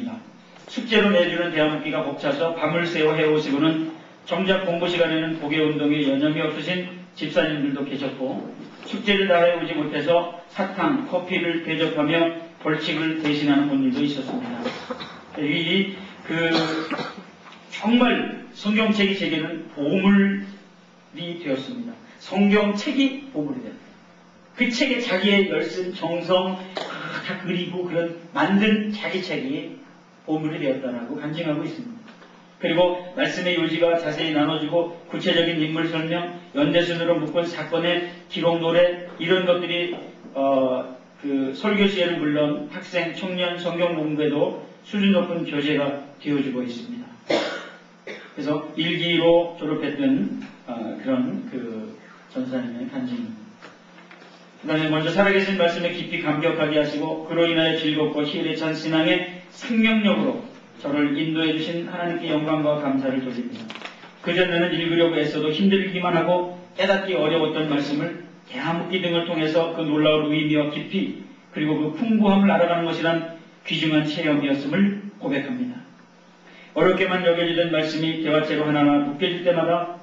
있습니다. 숙제로 내주는 대학기가 벅차서 밤을 새워 해오시고는 정작 공부 시간에는 고개운동에 여념이 없으신 집사님들도 계셨고, 숙제를 다 해오지 못해서 사탕, 커피를 대접하며 벌칙을 대신하는 분들도 있었습니다. 정말 성경책이 제게는 보물이 되었습니다. 성경책이 보물이 되었다. 그 책에 자기의 열심, 정성 다 그리고 그런 만든 자기 책이 보물이 되었다라고 간증하고 있습니다. 그리고 말씀의 요지가 자세히 나눠지고 구체적인 인물 설명, 연대순으로 묶은 사건의 기록 노래 이런 것들이 그 설교 시에는 물론 학생, 청년, 성경 공부에도 수준 높은 교재가 되어주고 있습니다. 그래서 일기로 졸업했던 그런 그 전사님의 간증입니다. 그 다음에 먼저 살아계신 말씀에 깊이 감격하게 하시고 그로 인하여 즐겁고 희열에 찬 신앙의 생명력으로 저를 인도해 주신 하나님께 영광과 감사를 돌립니다. 그전에는 읽으려고 애써도 힘들기만 하고 깨닫기 어려웠던 말씀을 대화묻기 등을 통해서 그 놀라운 의미와 깊이 그리고 그 풍부함을 알아가는 것이란 귀중한 체험이었음을 고백합니다. 어렵게만 여겨지던 말씀이 대화체로 하나하나 묶여질 때마다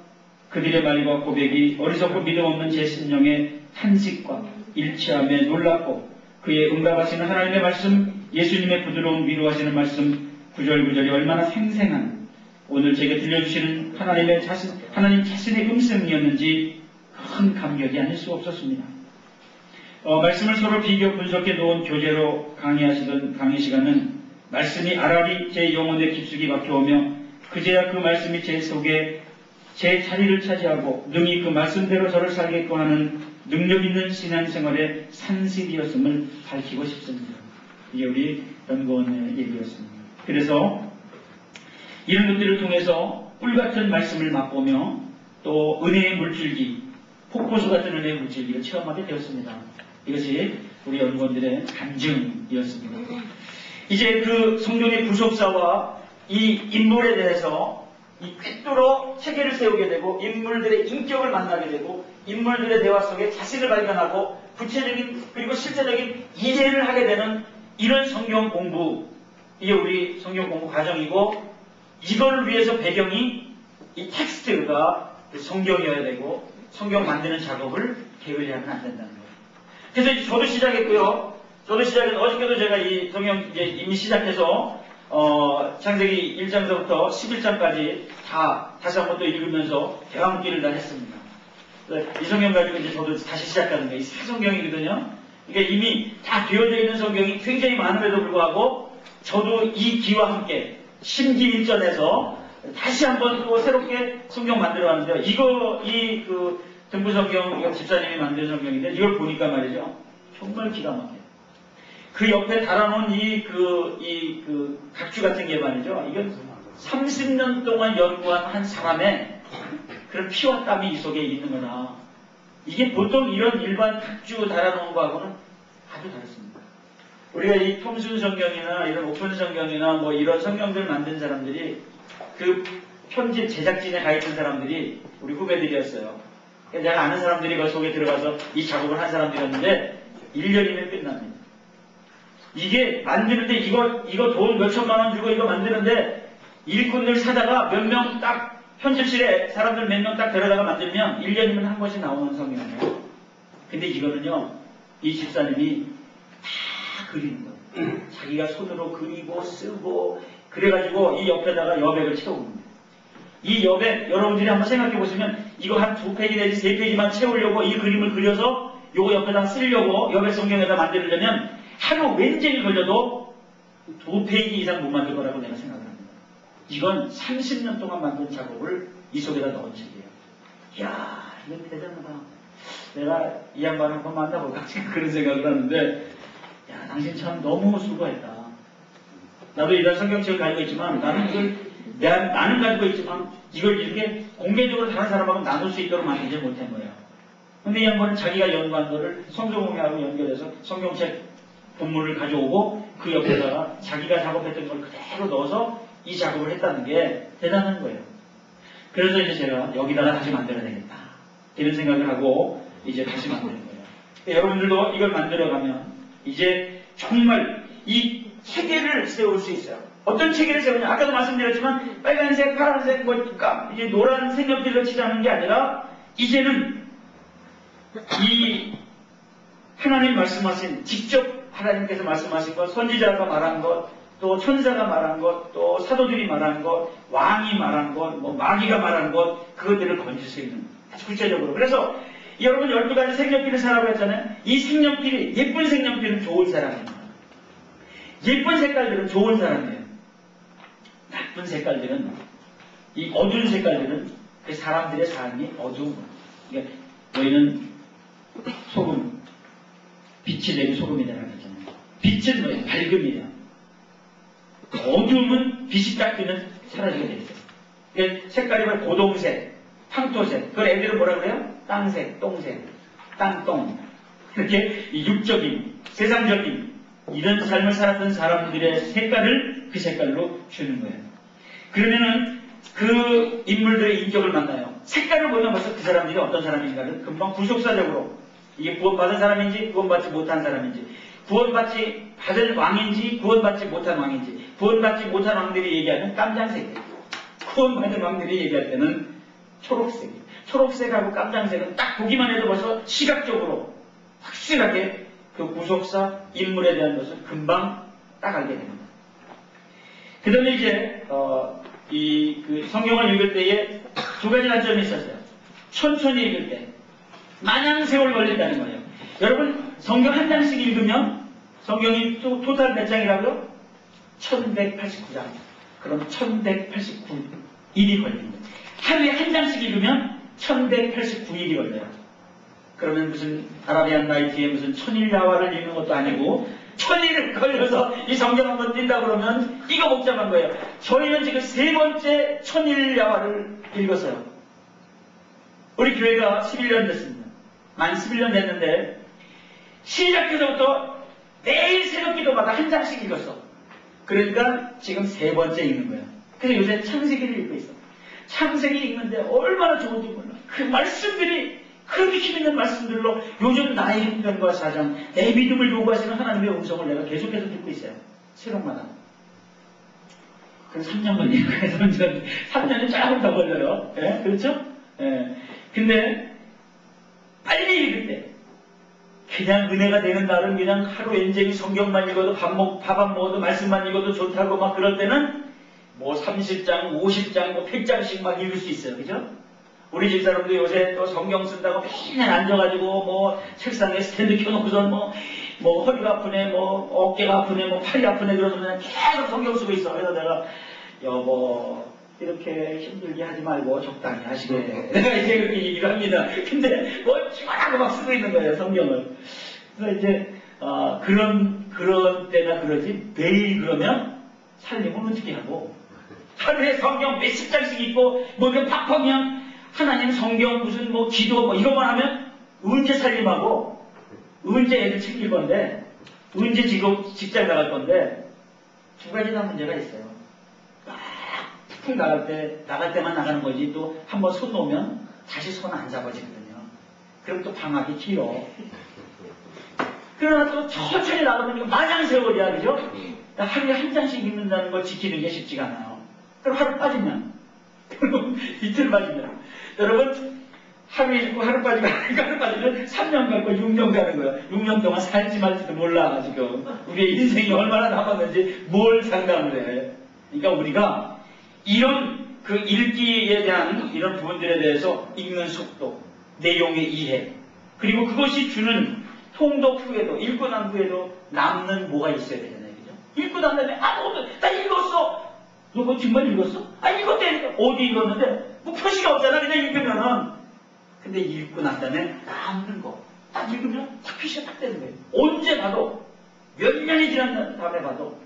그들의 말과 고백이 어리석고 믿음 없는 제 심령의 탄식과 일치함에 놀랐고 그의 응답하시는 하나님의 말씀, 예수님의 부드러운 위로하시는 말씀 구절구절이 얼마나 생생한 오늘 제게 들려주시는 하나님 자신의 음성이었는지 큰 감격이 아닐 수 없었습니다. 말씀을 서로 비교 분석해 놓은 교재로 강의하시던 강의 시간은 말씀이 아라리 제 영혼에 깊숙이 박혀오며 그제야 그 말씀이 제 속에 제 자리를 차지하고 능히 그 말씀대로 저를 살게끔 하는 능력 있는 신앙생활의 산실이었음을 밝히고 싶습니다. 이게 우리 연구원의 얘기였습니다. 그래서 이런 것들을 통해서 꿀같은 말씀을 맛보며 또 은혜의 물줄기, 폭포수 같은 은혜의 물줄기를 체험하게 되었습니다. 이것이 우리 연구원들의 간증이었습니다. 이제 그 성경의 구속사와 이 인물에 대해서 이 꿰뚫어 체계를 세우게 되고 인물들의 인격을 만나게 되고 인물들의 대화 속에 자신을 발견하고 구체적인 그리고 실제적인 이해를 하게 되는 이런 성경 공부, 이게 우리 성경 공부 과정이고 이걸 위해서 배경이 이 텍스트가 성경이어야 되고 성경 만드는 작업을 게을리하면 안 된다는 거예요. 그래서 이제 저도 시작했고요. 어저께도 제가 이 성경 이제 이미 시작해서 창세기 1장서부터 11장까지 다시 한번 또 읽으면서 대화문기를 다 했습니다. 이 성경 가지고 이제 저도 다시 시작하는 거예요. 이 새 성경이거든요. 그러니까 이미 다 되어져 있는 성경이 굉장히 많음에도 불구하고 저도 이 기와 함께 심기일전해서 다시 한번 또 새롭게 성경 만들어 왔는데요. 그 등부 성경, 이거 집사님이 만든 성경인데 이걸 보니까 말이죠. 정말 기가 막혀요. 그 옆에 달아놓은 각주 같은 게 말이죠. 이건 30년 동안 연구한 한 사람의 그런 피와 땀이 이 속에 있는 거다. 이게 보통 이런 일반 각주 달아놓은 거하고는 아주 다릅니다. 우리가 이 톰슨 성경이나 이런 오픈 성경이나 뭐 이런 성경들 만든 사람들이 그 편집 제작진에 가 있던 사람들이 우리 후배들이었어요. 내가 아는 사람들이 그 속에 들어가서 이 작업을 한 사람들이었는데 1년이면 끝납니다. 이게 만드는데 이거 돈 몇천만 원 주고 이거 만드는데 일꾼들 사다가 몇 명 딱 편집실에 사람들 몇 명 딱 데려다가 만들면 1년이면 한 권씩 나오는 성경이에요. 근데 이거는요, 이 집사님이 다 그리는 거예요. 자기가 손으로 그리고 쓰고 그래가지고 이 옆에다가 여백을 채웁니다. 이 여백 여러분들이 한번 생각해 보시면 이거 한 2페이지 내지 3페이지만 채우려고 이 그림을 그려서 요거 옆에다 쓰려고 여백 성경에다 만들려면 하루 왼종일 걸려도 2페이지 이상 못 만들 거라고 내가 생각을 합니다. 이건 30년 동안 만든 작업을 이 속에다 넣은 책이에요. 이야, 이건 대단하다. 내가 이 양반 한번 만나볼까? 그런 생각을 하는데, 야, 당신 참 너무 수고했다. 나도 이런 성경책을 가지고 있지만, 나는 가지고 있지만, 이걸 이렇게 공개적으로 다른 사람하고 나눌 수 있도록 만들지 못한 거예요. 근데 이 양반은 자기가 연구한 거를 성경공회하고 연결해서 성경책 본문을 가져오고 그 옆에다가 자기가 작업했던 걸 그대로 넣어서 이 작업을 했다는 게 대단한 거예요. 그래서 이제 제가 여기다가 다시 만들어야 되겠다. 이런 생각을 하고 이제 다시 만드는 거예요. 여러분들도 이걸 만들어가면 이제 정말 이 체계를 세울 수 있어요. 어떤 체계를 세우냐? 아까도 말씀드렸지만 빨간색, 파란색, 이제 노란 색연필로 칠하는 게 아니라 이제는 이 하나님 말씀하신 직접 하나님께서 말씀하신 것, 선지자가 말한 것, 또 천사가 말한 것, 또 사도들이 말한 것, 왕이 말한 것, 마귀가 말한 것, 그것들을 건질 수 있는 아주 구체적으로. 그래서 여러분 12가지 색연필을 사라고 했잖아요. 이 색연필이 예쁜 색연필은 좋은 사람이에요. 예쁜 색깔들은 좋은 사람이에요. 나쁜 색깔들은 이 어두운 색깔들은 그 사람들의 삶이 어두운 거예요. 그러니까 너희는 소금, 빛이 내게 소금이라고 했잖아요. 빛은 뭐예요? 밝음이에요. 어두움은 빛이 딱 뜨면 사라지게 되어 있어요. 그러니까 색깔이 뭐 고동색, 황토색, 그걸 애들은 뭐라 그래요? 땅색, 똥색, 땅똥. 이렇게 육적인, 세상적인 이런 삶을 살았던 사람들의 색깔을 그 색깔로 주는 거예요. 그러면은 그 인물들의 인격을 만나요. 색깔을 보면 벌써 그 사람들이 어떤 사람인가를 금방 구속사적으로 이게 구원받은 사람인지 구원받지 못한 사람인지, 구원받지 받은 왕인지 구원받지 못한 왕인지, 구원받지 못한 왕들이 얘기하는 깜장색이에요. 구원받은 왕들이 얘기할 때는 초록색이에요. 초록색하고 깜장색은 딱 보기만 해도 벌써 시각적으로 확실하게 그 구속사 인물에 대한 것을 금방 딱 알게 됩니다. 그 다음에 이제 그 성경을 읽을 때에 두 가지 단점이 있었어요. 천천히 읽을 때 마냥 세월 걸린다는 거예요. 여러분 성경 한 장씩 읽으면 성경이 토탈 몇 장이라고요? 1189장. 그럼 1189일이 걸립니다. 하루에 한 장씩 읽으면 1189일이 걸려요. 그러면 무슨 아라비안 나이트에 무슨 천일야화를 읽는 것도 아니고 1000일을 걸려서 이 성경 한번 뛴다 그러면 이거 복잡한 거예요. 저희는 지금 3번째 천일야화를 읽었어요. 우리 교회가 11년 됐습니다. 만 11년 됐는데 시작해서부터 매일 새벽 기도마다 한 장씩 읽었어. 그러니까 지금 3번째 읽는 거예요. 그래서 요새 창세기를 읽고 있어. 창세기 읽는데 얼마나 좋은지 몰라. 그 말씀들이 그렇게 힘있는 말씀들로 요즘 나의 형편과 사정, 내 믿음을 요구하시는 하나님의 음성을 내가 계속해서 듣고 있어요. 새벽마다. 그래서 3년 걸리는 거예요. 3년이 조금 더 걸려요. 예? 그렇죠? 예. 근데 빨리 읽을 때 그냥 은혜가 되는 날은 그냥 하루 온종일 성경만 읽어도 밥 안 먹어도 말씀만 읽어도 좋다고 막 그럴 때는 뭐 30장, 50장, 뭐 100장씩 막 읽을 수 있어요. 그죠? 우리 집사람도 요새 또 성경 쓴다고 맨날 앉아가지고 뭐 책상에 스탠드 켜놓고선 뭐 허리가 아프네, 뭐 어깨가 아프네, 뭐 팔이 아프네 그러서 그냥 계속 성경 쓰고 있어. 그래서 내가 여보 이렇게 힘들게 하지 말고 적당히 하시게. 내가 이제 그렇게 얘기를 합니다. 근데 뭐 시원하고 막 쓰고 있는 거예요, 성경을. 그래서 이제 그런 때나 그러지 매일 그러면 살림은 어떻게 하고 하루에 성경 몇십 장씩 읽고 뭐 그냥 팍팍 그냥 하나님 성경 무슨 뭐 기도 뭐 이것만 하면 언제 살림하고 언제 애들 챙길 건데 언제 직장 나갈 건데 두 가지 다 문제가 있어요. 푹 나갈 때만 나가는 거지 또 한번 손 놓으면 다시 손 안 잡아지거든요. 그럼 또 방학이 길어. 그러나 또 천천히 나가면 이거 마냥 세월이야, 그죠? 하루에 한 장씩 읽는다는 걸 지키는 게 쉽지가 않아요. 그럼 하루 빠지면, 그럼 이틀 빠지면, 여러분 하루 읽고 하루 빠지고 하루 빠지면 3년 가고 6년 가는 거야. 6년 동안 살지 말지도 몰라 지금. 우리의 인생이 얼마나 남았는지 뭘 상담을 해. 그러니까 우리가 이런 그 읽기에 대한 이런 부분들에 대해서 읽는 속도, 내용의 이해, 그리고 그것이 주는 통독 후에도, 읽고 난 후에도 남는 뭐가 있어야 되잖아요. 그죠? 읽고 난 다음에, 나 읽었어! 너 그거 정말 읽었어? 읽었다니까. 어디 읽었는데? 뭐 표시가 없잖아, 그냥 읽으면은. 근데 읽고 난 다음에 남는 거. 딱 읽으면 딱 표시가 딱 되는 거예요. 언제 봐도, 몇 년이 지난 다음에 봐도,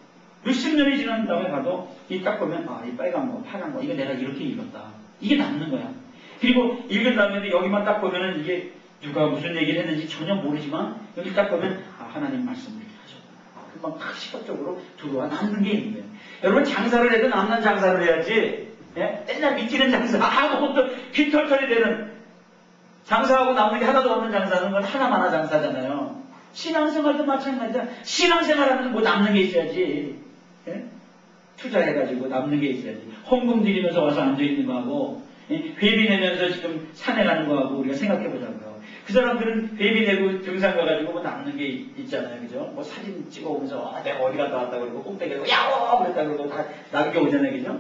몇십 년이 지난 다음에 봐도, 이 딱 보면, 이 빨간 거, 파란 거, 이거 내가 이렇게 읽었다. 이게 남는 거야. 그리고 읽은 다음에도 여기만 딱 보면은 이게 누가 무슨 얘기를 했는지 전혀 모르지만, 여기 딱 보면, 하나님 말씀을 하셨구나. 금방 딱 시각적으로 들어와 남는 게 있는 거예요. 여러분, 장사를 해도 남는 장사를 해야지, 예? 맨날 미치는 장사, 아무것도 빈털털이 되는, 장사하고 남는 게 하나도 없는 장사는 건 하나마나 장사잖아요. 신앙생활도 마찬가지다. 신앙생활하면 뭐 남는 게 있어야지. 예? 투자해가지고 남는 게 있어야지. 헌금 드리면서 와서 앉아있는 거하고, 예? 회비 내면서 지금 산에 가는 거하고 우리가 생각해보자고요. 그 사람들은 회비 내고 등산 가가지고 뭐 남는 게 있잖아요. 그죠? 뭐 사진 찍어오면서, 아, 내가 어디 갔다 왔다 그러고, 홈백에 가고, 야호! 그랬다 그러고 다 남겨오잖아요. 그죠?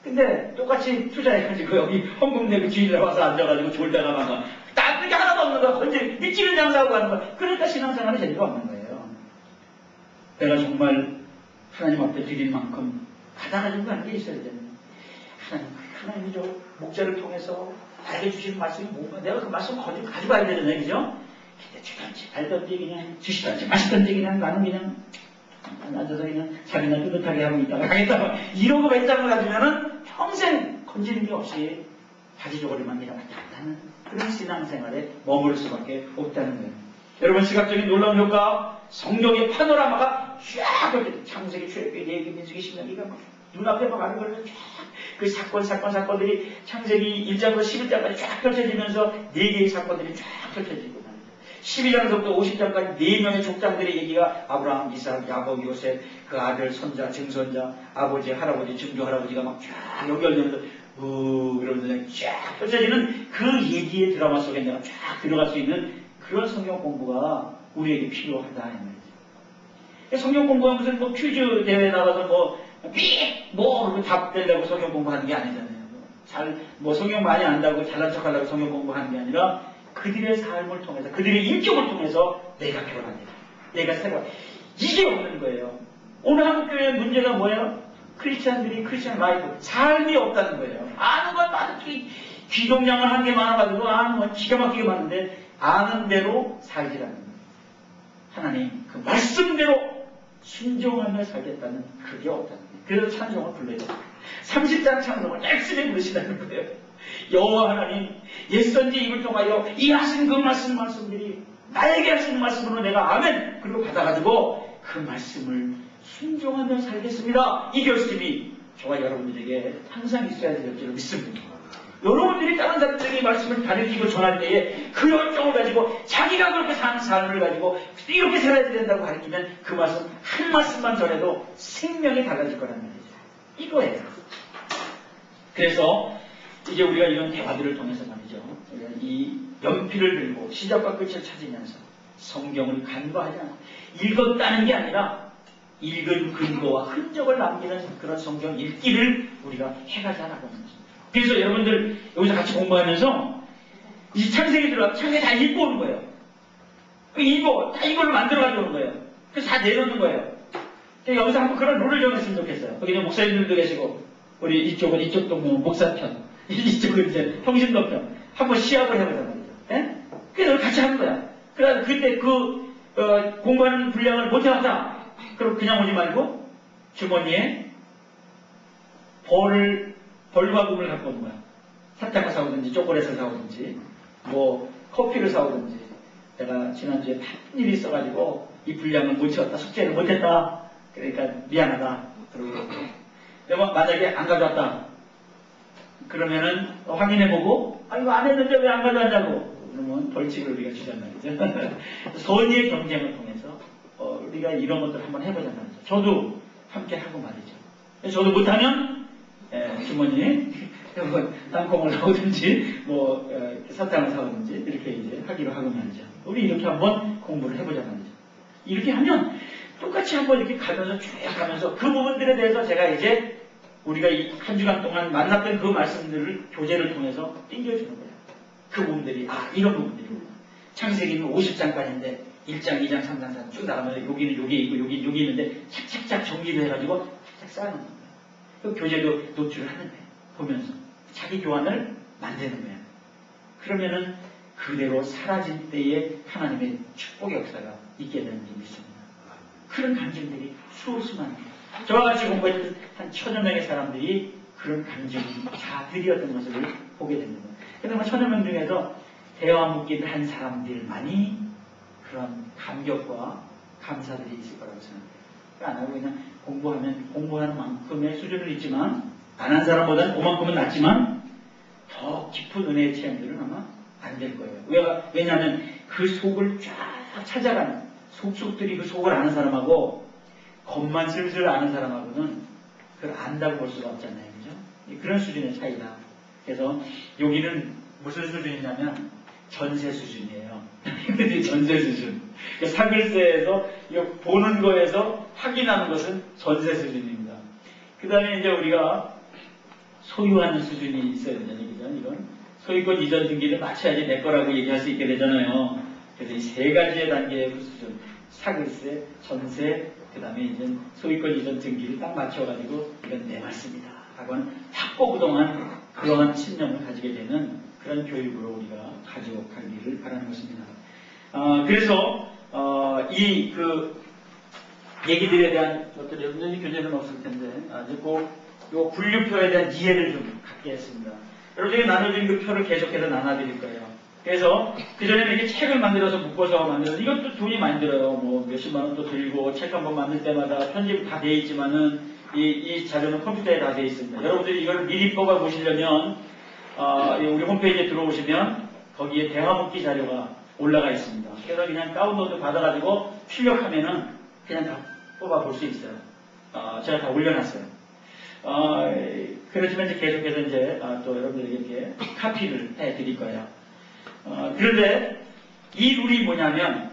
근데 똑같이 투자해가지고 여기 헌금 내고 주인에 와서 앉아가지고 졸다가 막 남는 게 하나도 없는 거야. 언제 미치는 장사하고 가는 거야. 그러니까 신앙생활이 재미가 없는 거예요. 내가 정말 하나님 앞에 드릴 만큼 가다가지고 가는 게 있어야 되잖아요. 하나님이 저 목자를 통해서 알려주신 말씀이 뭔가 내가 그 말씀 가져가야 되잖아요. 그죠? 근데 주던지 알던지 그냥 주시던지 마시던지 그냥 나는 그냥 앉아서 그냥 자기나 뿌듯하게 하고 있다가 가겠다. 이러고 왼장을 가지면은 평생 건지는 게 없이 바지 저고리만 그냥 왔다 갔다 하는 그런 신앙생활에 머무를 수밖에 없다는 거예요. 여러분, 시각적인 놀라운 효과, 성경의 파노라마가 쫙 창세기, 출애굽기, 레위기, 민수기, 신명기가 막 눈앞에 막 가는 걸 쫙 그 사건들이 창세기 1장부터 11장까지 쫙 펼쳐지면서 4개의 사건들이 쫙 펼쳐지고 12장부터 50장까지 4명의 족장들의 얘기가 아브라함, 이삭, 야곱, 요셉, 그 아들, 손자, 증손자, 아버지, 할아버지, 증조 할아버지가 막 쫙 연결되면서 이러면서 쫙 펼쳐지는 그 얘기의 드라마 속에 내가 쫙 들어갈 수 있는 그런 성경 공부가 우리에게 필요하다 이 말이죠. 성경 공부가 무슨 뭐 퀴즈 대회 나가서 답 되려고 성경 공부하는 게 아니잖아요. 성경 많이 안다고 잘난 척 하려고 성경 공부하는 게 아니라 그들의 삶을 통해서, 그들의 인격을 통해서 내가 변화되고, 내가 새로, 이게 없는 거예요. 오늘 한국교회의 문제가 뭐예요? 크리스찬들이 크리스찬 라이프, 삶이 없다는 거예요. 아는 건 많은데, 귀동량을 한 게 많아가지고 아는 건 기가 막히게 많은데, 아는 대로 살지라는 거예요. 하나님, 그 말씀대로 순종하며 살겠다는 그게 없다는 거예요. 그래서 찬송을 불러야 돼요. 30장 찬송을 열심히 부르시다는 거예요. 여호와 하나님, 옛선지 입을 통하여 이 하신 그 말씀들이 나에게 하시는 말씀으로 내가 아멘! 그리고 받아가지고 그 말씀을 순종하며 살겠습니다. 이 결심이 저와 여러분들에게 항상 있어야 될 줄로 믿습니다. 여러분들이 다른 사람들에게 말씀을 가르치고 전할 때에 그 열정을 가지고 자기가 그렇게 사는 삶을 가지고 이렇게 살아야 된다고 가르치면 그 말씀 한 말씀만 전해도 생명이 달라질 거란 말이죠. 이거예요. 그래서 이제 우리가 이런 대화들을 통해서 말이죠. 이 연필을 들고 시작과 끝을 찾으면서 성경을 간과하지 않고 읽었다는 게 아니라 읽은 근거와 흔적을 남기는 그런 성경 읽기를 우리가 해가자라고 하는 것입니다. 그래서 여러분들 여기서 같이 공부하면서 이 창세기 들어가 창세기 다 읽고 오는 거예요. 다 이걸로 만들어 가지고 오는 거예요. 그래서 다 내놓는 거예요. 여기서 한번 그런 룰을 정했으면 좋겠어요. 거기 목사님들도 계시고 우리 이쪽도 목사편, 이쪽은 이제 평신도편 한번 시합을 해보자 말이죠. 예? 그래서 같이 하는 거야. 그래서 그때 공부하는 분량을 못 해왔다. 그럼 그냥 오지 말고 주머니에 벌과금을 갖고 오는 거야. 사탕을 사오든지 초콜릿을 사오든지 뭐 커피를 사오든지. 내가 지난주에 바쁜 일이 있어가지고 이 분량을 못 채웠다. 숙제를 못했다. 그러니까 미안하다. 그리고 만약에 안 가져왔다. 그러면은 확인해보고 이거 안 했는데 왜 안 가져왔냐고. 그러면 벌칙을 우리가 주잔 말이죠. 선의의 경쟁을 통해서 우리가 이런 것들 한번 해보자 말이죠. 저도 함께 하고 말이죠. 저도 못하면 주머니에 땅콩을 사오든지 사탕을 사오든지 이렇게 이제 하기로 하고 말이죠. 우리 이렇게 한번 공부를 해보자 말이죠. 이렇게 하면 똑같이 한번 이렇게 가면서 쭉 가면서 그 부분들에 대해서 제가 이제 우리가 이 한 주간 동안 만났던 그 말씀들을 교재를 통해서 띵겨주는 거예요. 그 부분들이 이런 부분들이구나. 창세기는 50장까지인데 1장, 2장, 3장, 4장 쭉 나가면 여기는 여기 있고 여기 있는데 착착착 정리를 해가지고 착착 쌓아놓는 거예요. 그 교재도 노출을 하는 거예요. 보면서 자기 교환을 만드는 거예요. 그러면은 그대로 사라질 때에 하나님의 축복의 역사가 있게 되는 줄 믿습니다. 그런 간증들이 수없이 많아요. 저와 같이 공부했던 한 1000여 명의 사람들이 그런 간증자들이었던 것을 보게 됩니다. 그러면 1000여 명 중에서 대화 묻기를 한 사람들만이 그런 감격과 감사들이 있을 거라고 생각해요. 안 하고 그냥 공부하는 만큼의 수준은 있지만 안 한 사람보다는 그만큼은 낫지만 더 깊은 은혜의 체험들은 아마 안 될 거예요. 왜냐하면 그 속을 쫙 찾아가는 속속들이 그 속을 아는 사람하고 겉만 슬슬 아는 사람하고는 그걸 안다고 볼 수가 없잖아요. 그죠? 그런 수준의 차이다. 그래서 여기는 무슨 수준이냐면 전세 수준이에요. 전세 수준. 사글세에서 보는 거에서 확인하는 것은 전세 수준입니다. 그 다음에 이제 우리가 소유하는 수준이 있어야 되잖아요. 그죠? 이건 소유권 이전 등기를 맞춰야지 내 거라고 얘기할 수 있게 되잖아요. 그래서 이 세 가지의 단계의 그 수준. 사글세, 전세, 그 다음에 이제 소유권 이전 등기를 딱 맞춰가지고 이건 내 말씀이다. 하고는 확고부동한 그러한 신념을 가지게 되는 그런 교육으로 우리가 가져가기를 바라는 것입니다. 그래서 이 그 얘기들에 대한 어떤 여러분들이 교재는 없을 텐데 아주 요 분류표에 대한 이해를 좀 갖게 했습니다. 여러분들이 나눠진 그 표를 계속해서 나눠드릴 거예요. 그래서 그전에는 이렇게 책을 만들어서 묶어서 만들어서 이것도 돈이 많이 들어요. 뭐 몇십만 원도 들고 책 한 번 만들 때마다 편집 다 돼 있지만은 이 자료는 컴퓨터에 다 돼 있습니다. 여러분들이 이걸 미리 뽑아 보시려면 우리 홈페이지에 들어오시면 거기에 대화 묶기 자료가 올라가 있습니다. 그래서 그냥 다운로드 받아가지고 출력하면은 그냥 다 뽑아 볼 수 있어요. 제가 다 올려놨어요. 그렇지만 이제 계속해서 이제 또 여러분들에게 이렇게 카피를 해 드릴 거예요. 그런데 이 룰이 뭐냐면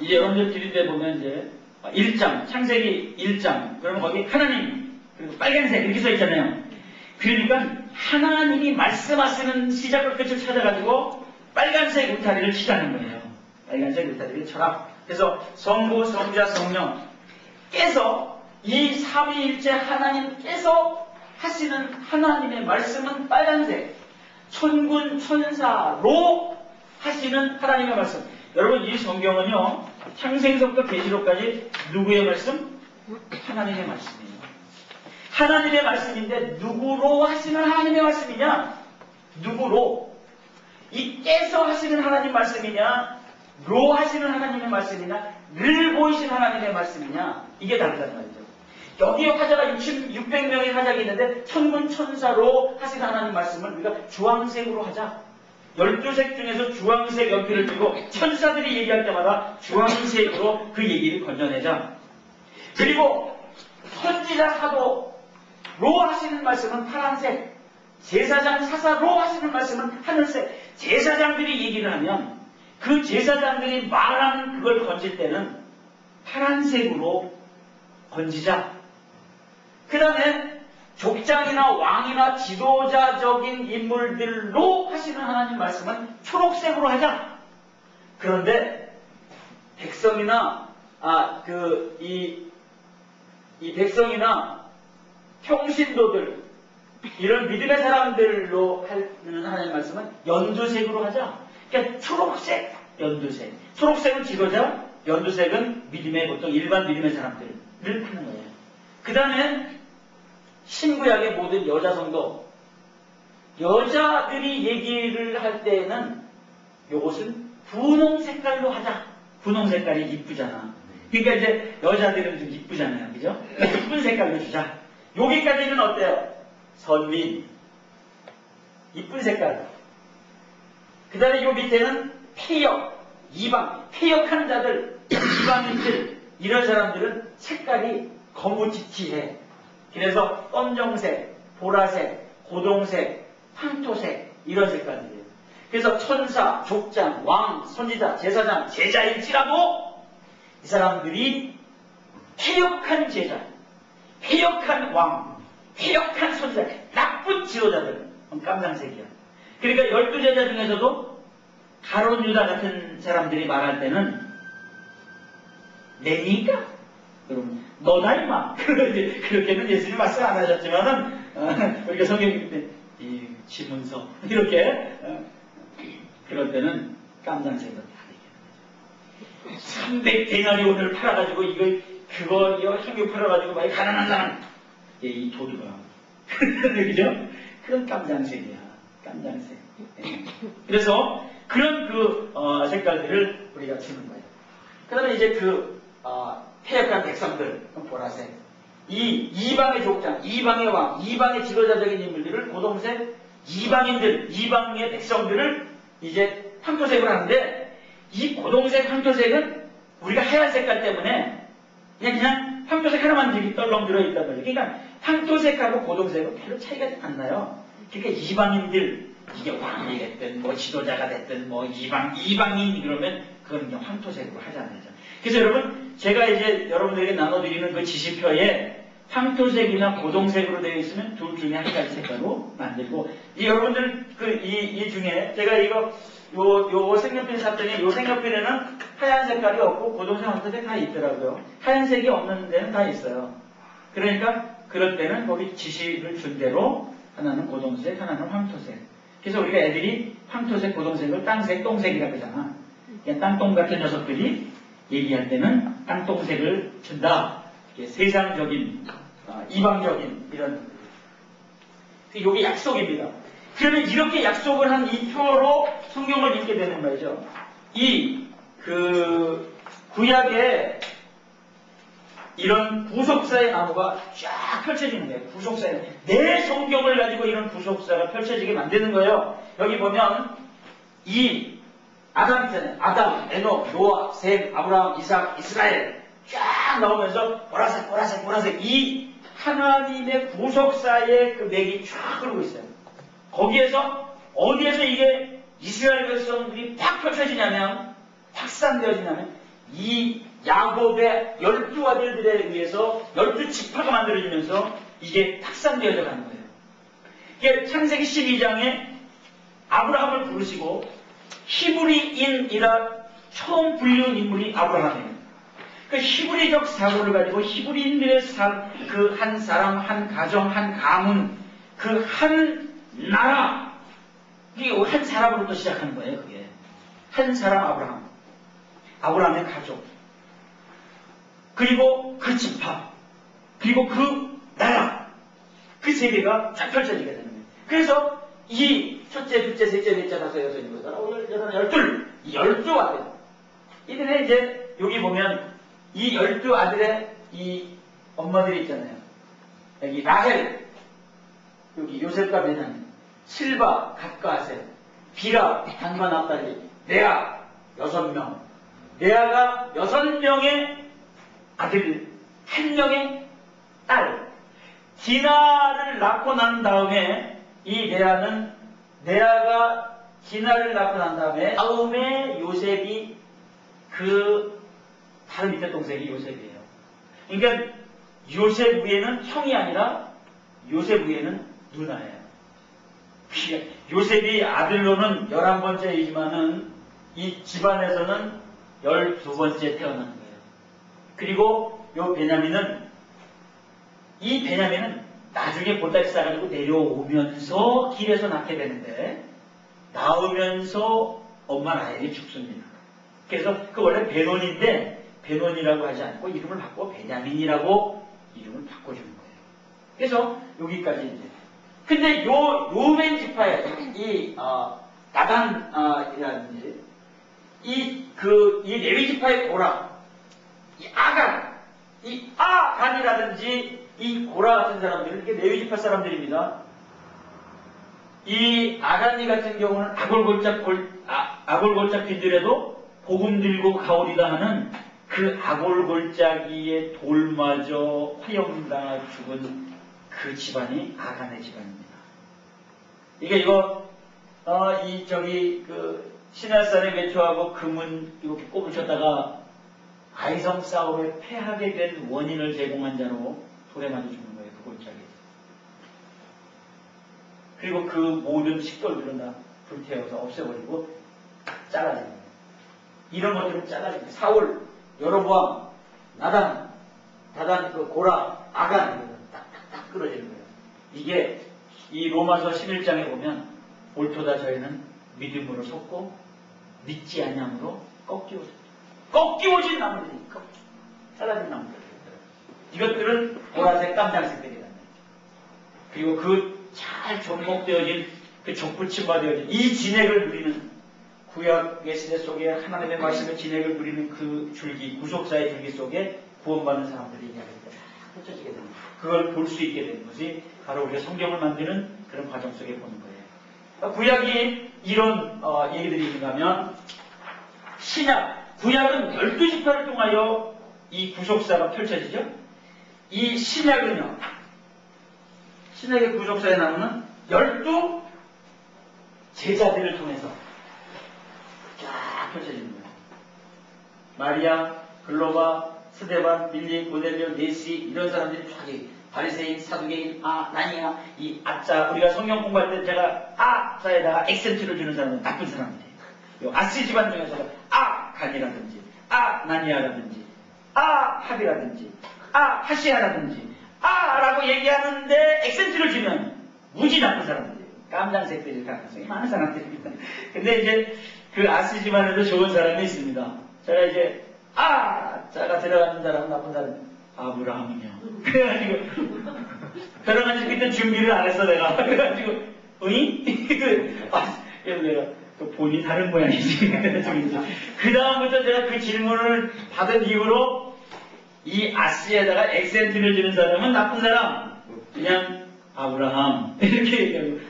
이제 여러분들 드린데 보면 이제 1장, 창세기 1장, 그러면 거기 하나님, 그리고 빨간색 이렇게 써 있잖아요. 그러니까 하나님이 말씀하시는 시작과 끝을 찾아가지고 빨간색 울타리를 치자는 거예요. 빨간색 울타리를 쳐라. 그래서 성부, 성자, 성령께서 이 삼위일체 하나님께서 하시는 하나님의 말씀은 빨간색, 천군 천사로 하시는 하나님의 말씀. 여러분 이 성경은요 창세기서부터 계시록까지 누구의 말씀? 하나님의 말씀이에요. 하나님의 말씀인데 누구로 하시는 하나님의 말씀이냐? 누구로? 이 깨서 하시는 하나님 말씀이냐? 로 하시는 하나님의 말씀이냐? 를 보이신 하나님의 말씀이냐? 이게 다르다는 말이죠. 여기에 화자가 600명의 화자가 있는데 천군 천사로 하시는 하나님 말씀을 우리가 주황색으로 하자. 12색 중에서 주황색 연필을 들고 천사들이 얘기할 때마다 주황색으로 그 얘기를 건져내자. 그리고 선지자 사도로 하시는 말씀은 파란색, 제사장 사사로 하시는 말씀은 하늘색. 제사장들이 얘기를 하면 그 제사장들이 말하는 그걸 건질 때는 파란색으로 건지자. 그 다음에 족장이나 왕이나 지도자적인 인물들로 하시는 하나님 말씀은 초록색으로 하자. 그런데 백성이나 이 백성이나 평신도들 이런 믿음의 사람들로 하는 하나님 말씀은 연두색으로 하자. 그러니까 초록색, 연두색. 초록색은 지도자, 연두색은 믿음의 보통 일반 믿음의 사람들을 하는 거예요. 그 다음에 신구약의 모든 여자 성도, 여자들이 얘기를 할 때에는 요것은 분홍 색깔로 하자. 분홍 색깔이 이쁘잖아. 그러니까 이제 여자들은 좀 이쁘잖아요. 그죠? 이쁜 색깔로 주자. 여기까지는 어때요? 선민. 이쁜 색깔. 그 다음에 요 밑에는 폐역, 이방, 폐역한 자들, 이방인들, 이런 사람들은 색깔이 거무치치해. 그래서 검정색, 보라색, 고동색, 황토색 이런 색깔들이에요. 그래서 천사, 족장, 왕, 선지자, 제사장, 제자일지라도 이 사람들이 폐역한 제자, 폐역한 왕, 폐역한 선지자, 나쁜 지도자들은 깜장색이야. 그러니까 12제자 중에서도 가룟 유다 같은 사람들이 말할 때는 내니까? 그럼 너다 임마. 그렇게는 예수님 말씀 안 하셨지만은 우리가 성경 읽을 때 이 지문서 이렇게 그럴 때는 깜장색으로 다 얘기하는 거죠. 300데나리온을 팔아가지고 그거 향유 팔아가지고 막 가난한 사람 이 도둑아. 그죠? 그런 깜장색이야. 깜장색. 그래서 그런 색깔들을 우리가 주는 거예요. 그 다음에 이제 폐역한 백성들, 보라색. 이방의 족장, 이방의 왕, 이방의 지도자적인 인물들을 고동색, 이방인들, 이방의 백성들을 이제 황토색으로 하는데, 이 고동색, 황토색은 우리가 하얀 색깔 때문에 그냥 황토색 하나만 이렇게 떨렁 들어있단 말이에요. 그러니까 황토색하고 고동색은 별로 차이가 안 나요. 그러니까 이방인들, 이게 왕이 됐든 뭐 지도자가 됐든 뭐 이방인 그러면 그건 그냥 황토색으로 하잖아요. 그래서 여러분, 제가 이제 여러분들에게 나눠드리는 그 지시표에 황토색이나 고동색으로 되어 있으면 둘 중에 한 가지 색깔로 만들고, 여러분들 이 중에 제가 요 색연필 샀더니 요 색연필에는 하얀 색깔이 없고 고동색, 황토색 다 있더라고요. 하얀색이 없는 데는 다 있어요. 그러니까 그럴 때는 거기 지시를 준 대로 하나는 고동색, 하나는 황토색. 그래서 우리가 애들이 황토색, 고동색을 땅색, 똥색이라고 하잖아. 그냥 땅똥 같은 녀석들이 얘기할 때는 땅똥색을 준다. 세상적인, 이방적인 이런. 이게 약속입니다. 그러면 이렇게 약속을 한 이 표로 성경을 읽게 되는 거죠. 구약에 이런 구속사의 나무가 쫙 펼쳐지는 거예요. 구속사의 내 성경을 가지고 이런 구속사가 펼쳐지게 만드는 거예요. 여기 보면 아담, 에녹, 노아, 셈, 아브라함, 이삭, 이스라엘 쫙 나오면서 보라색 이 하나님의 구속사의 그 맥이 쫙 흐르고 있어요. 거기에서 어디에서 이게 이스라엘 백성들이 팍 펼쳐지냐면, 확산되어지냐면 이 야곱의 12아들들에 의해서 12지파가 만들어지면서 이게 확산되어져 가는 거예요. 이게 창세기 12장에 아브라함을 부르시고 히브리인이라 처음 불리운 인물이 아브라함이에요. 그 히브리적 사고를 가지고 히브리인들의 그 한 사람, 한 가정, 한 가문, 그 한 나라, 이게 한 사람으로부터 시작하는 거예요. 그게 한 사람 아브라함의 가족, 그리고 그 지파, 그리고 그 나라, 그 세계가 쫙 펼쳐지게 되는 거예요. 그래서 이 첫째, 둘째, 셋째, 넷째, 다섯, 여섯, 일곱, 여덟, 12아들. 이들의 이제 여기 보면 이 12아들의 이 엄마들이 있잖아요. 여기 라헬, 여기 요셉과 베냐민, 실바, 갓과 아셀, 비라, 단과 납달리, 레아 6명. 레아가 6명의 아들, 1명의 딸. 디나를 낳고 난 다음에 이 레아가 디나를 낳고 난 다음에 요셉이 다른 밑에 동생이 요셉이에요. 그러니까 요셉 위에는 형이 아니라 요셉 위에는 누나예요. 요셉이 아들로는 11번째이지만은 이 집안에서는 12번째 태어나는 거예요. 그리고 이 베냐민은 나중에 보따리 싸가지고 내려오면서 길에서 낳게 되는데, 나오면서 엄마 라헬이 죽습니다. 그래서 원래 베논인데 베논이라고 하지 않고 이름을 바꿔 베냐민이라고 이름을 바꿔주는 거예요. 그래서 여기까지 이제. 근데 요벤 지파에 나단이라든지 이 레위 지파의 고라, 아간이라든지 이 고라 같은 사람들은 이게 레위 지파 사람들입니다. 이 아간이 같은 경우는 아골골짝 빈들에도 복음 들고 가오리다 하는 그 아골골짜기에 돌맞아 화형당하 죽은 그 집안이 아간의 집안입니다. 시내산에 매초하고 금은 이렇게 꼽으셨다가 아이성 싸움에 패하게 된 원인을 제공한 자로 돌에 맞아 죽는 거예요. 그 골짜기. 그리고 그 모든 식돌들은 다 불태워서 없애버리고 잘라진 거예요. 이런 것들은 잘라진 거예요. 사울, 여로보암, 나단, 고라, 아간, 딱딱딱 끊어지는 거예요. 이게 이 로마서 11장에 보면 옳도다 저희는 믿음으로 섰고 믿지 아니함으로 꺾이워진 나무들이 잘라진 나무들. 이것들은 보라색, 깜장색들이란 말이에요. 그리고 그 잘 접목되어진, 그 적붙임바되어진 이 진액을 누리는, 구약의 시대 속에 하나님의 말씀의 진액을 누리는 그 줄기, 구속사의 줄기 속에 구원받는 사람들이 이야기가 다 펼쳐지게 되는 거예요. 그걸 볼 수 있게 되는 것이 바로 우리가 성경을 만드는 그런 과정 속에 보는 거예요. 구약이 이런 얘기들이 있는가 하면, 신약, 구약은 12지파를 통하여 이 구속사가 펼쳐지죠. 이 신약은요, 신약의 구속사에 나오는 12 제자들을 통해서 쫙 펼쳐지는 거예요. 마리아, 글로바, 스데반, 빌리, 고넬료, 네시 이런 사람들이 쫙 바리새인, 사두개인, 나니아, 이 아자, 우리가 성경 공부할 때 제가 아자에다가 액센트를 주는 사람은 나쁜 사람들이에요. 요 아시 집안 중에서 간이라든지, 나니아라든지, 합이라든지, 하시아라든지, 라고 얘기하는데 액센트를 주면 무지 나쁜 사람들이에요. 깜장색들일 가능성이 많은 사람들입니다. 근데 이제 그 아시 집안에도 좋은 사람이 있습니다. 제가 이제 자가 들어가는 사람은 나쁜 사람. 아브라함은요. 그래가지고 결혼하지 그때 준비를 안 했어 내가. 그래가지고 그래서 내가 또 본이 다른 모양이지. 그 다음부터 제가 그 질문을 받은 이후로 이 아씨에다가 액센트를 주는 사람은 나쁜 사람. 그냥 아브라함 이렇게 얘기하고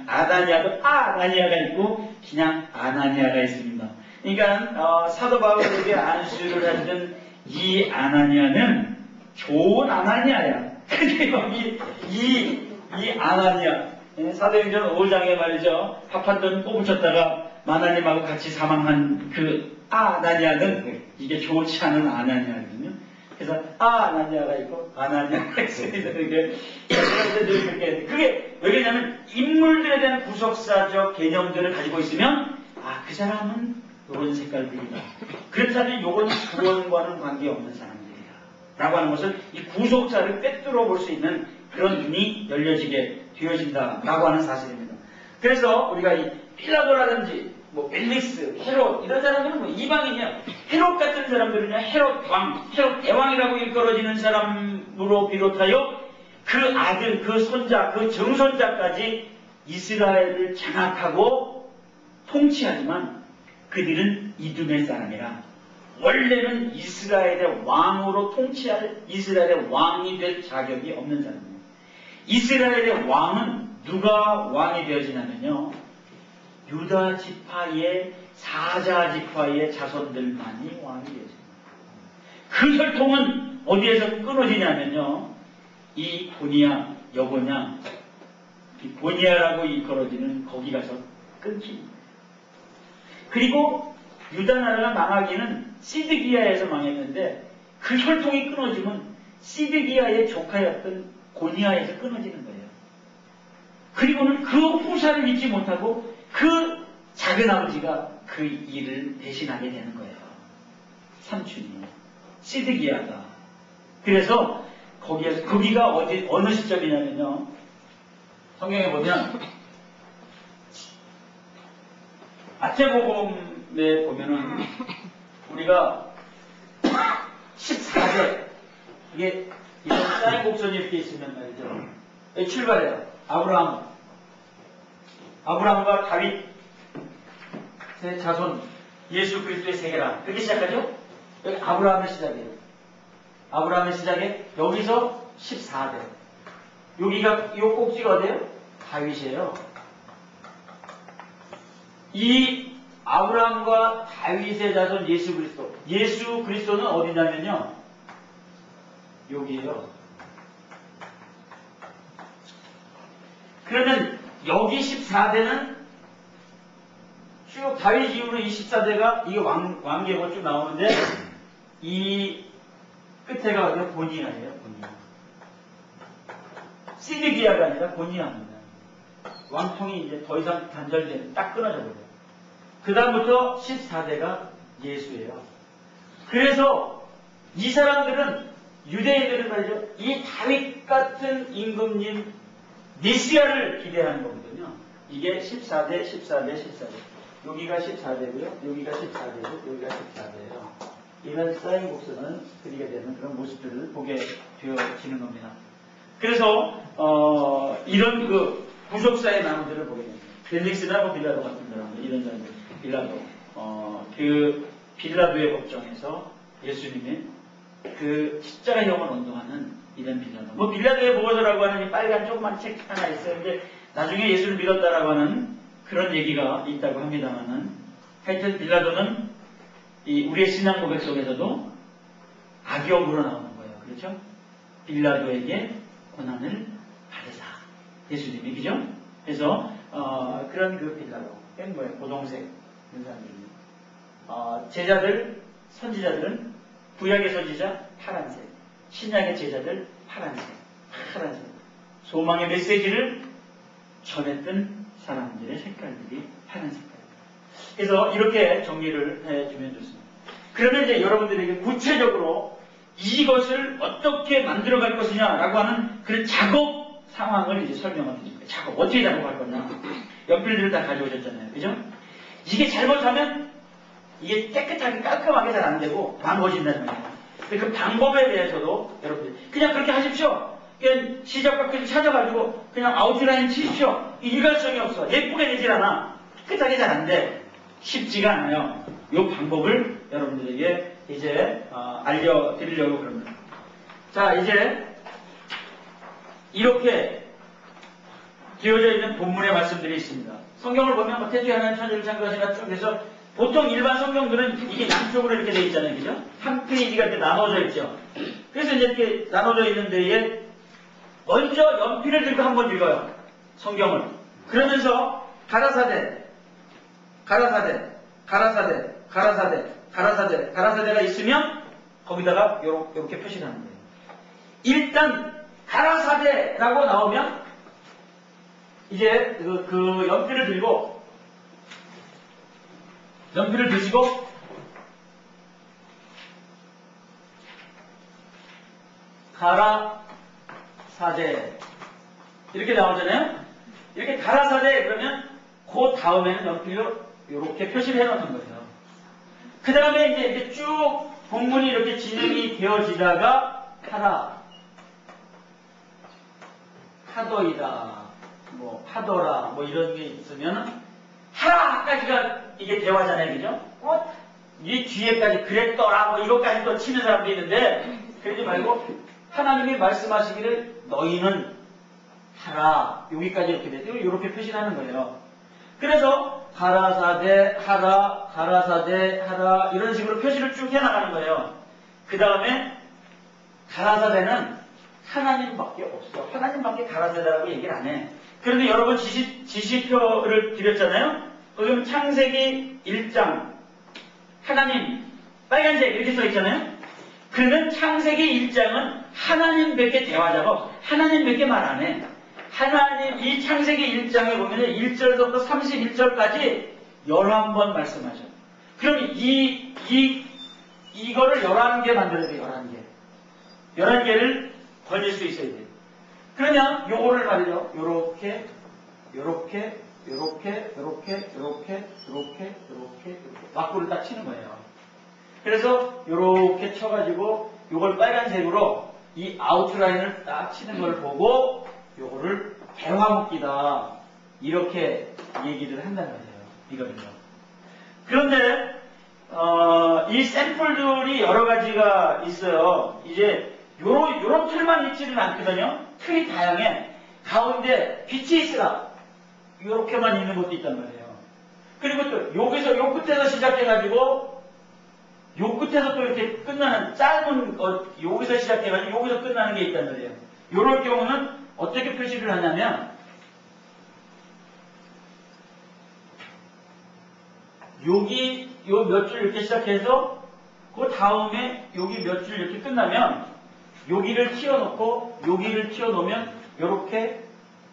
아다니아도 아나니아가 있고 그냥 아나니아가 있습니다. 그러니까 사도 바울에게 안수를 했던 이 아나니아는 좋은 아나니아야. 근데 여기 이 아나니아 사도행전 5장에 말이죠. 합한돈 뽑으셨다가 마나님하고 같이 사망한 그 아나니아는 이게 좋지 않은 아나니아거든요. 그래서 아나니아가 있고 아나니아가 있습니다. 그게 왜냐면 인물들에 대한 구속사적 개념들을 가지고 있으면 그 사람은 이런 색깔들이다. 그렇다면 요건 구원과는 관계없는 사람들이야. 라고 하는 것을 이 구속사를 꿰뚫어 볼 수 있는 그런 눈이 열려지게 되어진다. 라고 하는 사실입니다. 그래서 우리가 이 필라도라든지 멜릭스, 헤롯 이런 사람들은 이방인이야. 헤롯 같은 사람들은요. 헤롯 대왕이라고 일컬어지는 사람으로 비롯하여 그 아들, 그 손자, 그 정손자까지 이스라엘을 장악하고 통치하지만 그들은 이두메 사람이라 원래는 이스라엘의 왕으로 통치할 이스라엘의 왕이 될 자격이 없는 사람이에요. 이스라엘의 왕은 누가 왕이 되어지냐면요. 유다 지파의 사자 지파의 자손들만이 왕이 되어집니다. 그 혈통은 어디에서 끊어지냐면요. 이 고니아, 여고냐, 이 고니아라고 일컬어지는 거기 가서 끊깁니다. 그리고 유다 나라가 망하기는 시드기야에서 망했는데 그 혈통이 끊어지면 시드기야의 조카였던 고니아에서 끊어지는 거예요. 그리고는 그 후사를 잊지 못하고 그 작은아버지가 그 일을 대신하게 되는 거예요. 삼촌이 시드기야가. 그래서 거기가 어느 시점이냐면요. 성경에 보면 마태복음에 보면은 우리가 14대 이게 이런 쌓인 곡선이 이렇게 있으면 말이죠. 여기 출발해요. 아브라함과 다윗의 자손 예수 그리스도의 세계라. 그렇게 시작하죠? 여기 아브라함의 시작이에요. 아브라함의 시작에 여기서 14대. 여기가 이 꼭지가 어디예요? 다윗이에요. 이 아브라함과 다윗의 자손 예수 그리스도. 예수 그리스도는 어디냐면요. 여기에요. 그러면 여기 14대는 쭉 다윗 이후로 이 14대가 이게 왕계가 쭉 나오는데 이 끝에가 어디요? 보니아예요. 보니아. 시드기야가 아니라 보니아입니다. 왕통이 이제 더 이상 단절된 딱 끊어져 버려요. 그 다음부터 14대가 예수예요. 그래서 이 사람들은 유대인들은 말이죠. 이 다윗 같은 임금님 메시아를 기대하는 거거든요. 이게 14대, 14대, 14대. 여기가 14대고요. 여기가 14대고 여기가 14대예요. 이런 쌓인 곡선을 그리게 되는 그런 모습들을 보게 되어지는 겁니다. 그래서 이런 그 구속사의 나무들을 보게 됩니다. 벨릭스나 빌라도 같은 사람들, 이런 사람들, 빌라도. 그 빌라도의 법정에서 예수님의 그 십자가형을 운동하는 이런 빌라도. 빌라도의 보고서라고 하는 이 빨간 조그만 책 하나 있어요. 근데 나중에 예수를 믿었다라고 하는 그런 얘기가 있다고 합니다만은 하여튼 빌라도는 우리의 신앙 고백 속에서도 악역으로 나오는 거예요. 그렇죠? 빌라도에게 고난을 받으사. 예수님이, 그죠? 그래서, 그런 그 빌라도. 그건 뭐예요? 고동색. 이런 사람들이. 제자들, 선지자들은 구약의 선지자 파란색. 신약의 제자들 파란색. 소망의 메시지를 전했던 사람들의 색깔들이 파란 색깔. 그래서 이렇게 정리를 해주면 좋습니다. 그러면 이제 여러분들에게 구체적으로 이것을 어떻게 만들어갈 것이냐라고 하는 그런 작업 상황을 이제 설명을 드립니다. 작업, 어떻게 작업할 거냐. 연필들을 다 가져오셨잖아요. 그죠? 이게 잘못하면 이게 깨끗하게 깔끔하게 잘 안 되고 망가진다는 거예요. 그 방법에 대해서도 여러분들 그냥 그렇게 하십시오. 그냥 시작과 끝을 찾아가지고 그냥 아웃라인 치십시오. 일관성이 없어. 예쁘게 되질 않아. 깨끗하게 잘 안 돼. 쉽지가 않아요. 이 방법을 여러분들에게 이제 알려드리려고 그럽니다. 자, 이제 이렇게 기어져 있는 본문의 말씀들이 있습니다. 성경을 보면 뭐 태초에 하나님 천지를 창조하시나 쭉 해서 보통 일반 성경들은 이게 양쪽으로 이렇게 되어 있잖아요. 그죠? 한 페이지가 이렇게 나눠져 있죠. 그래서 이제 이렇게 나눠져 있는 데에 먼저 연필을 들고 한번 읽어요. 성경을. 그러면서 가라사대가 있으면 거기다가 요렇게 표시를 하는 거예요. 일단 가라사대라고 나오면 이제 그 연필을 드시고 가라사대 이렇게 나오잖아요. 이렇게 가라사대 그러면 그 다음에는 연필로 이렇게 표시를 해놓는 거예요. 그 다음에 이제 이렇게 쭉 본문이 이렇게 진행이 되어지다가 하더이다, 뭐 하더라, 뭐 이런 게 있으면 하라까지가 이게 대화잖아요, 그죠? 이 뒤에까지 그랬더라, 뭐 이것까지 또 치는 사람도 있는데 그러지 말고 하나님이 말씀하시기를 너희는 하라, 여기까지 이렇게 돼서 이렇게 표시하는 거예요. 그래서 가라사대 하라, 가라사대 하라 이런 식으로 표시를 쭉 해나가는 거예요. 그 다음에 가라사대는 하나님밖에 없어. 하나님밖에 가라사대라고 얘기를 안 해. 그런데 여러분 지시표를 드렸잖아요. 거기 보면 창세기 1장 하나님 빨간색 이렇게 써 있잖아요. 그러면 창세기 1장은 하나님밖에 대화자가 없어. 하나님밖에 말 안 해. 하나님 이 창세기 1장에 보면 1절부터 31절까지 11번 말씀하죠. 그럼 이거를 11개 만들어야 돼요. 11개를 번질 수 있어야 돼요. 그러면 요거를 말이죠. 요렇게 막구를 딱 치는 거예요. 그래서 요렇게 쳐가지고 요걸 빨간색으로 이 아웃라인을 딱 치는 걸 보고 요거를 대화묶기다 이렇게 얘기를 한다는 거예요. 이거는요. 그런데 이 샘플들이 여러 가지가 있어요. 이제 요런 틀만 있지는 않거든요. 틀이 다양해. 가운데 빛이 있으라 요렇게만 있는 것도 있단 말이에요. 그리고 또 여기서 요 끝에서 시작해가지고 요 끝에서 또 이렇게 끝나는 짧은 여기서 시작해가지고 여기서 끝나는 게 있단 말이에요. 요럴 경우는 어떻게 표시를 하냐면 여기 요 몇 줄 이렇게 시작해서 그 다음에 여기 몇 줄 이렇게 끝나면 여기를 튀어놓고 여기를 튀어놓으면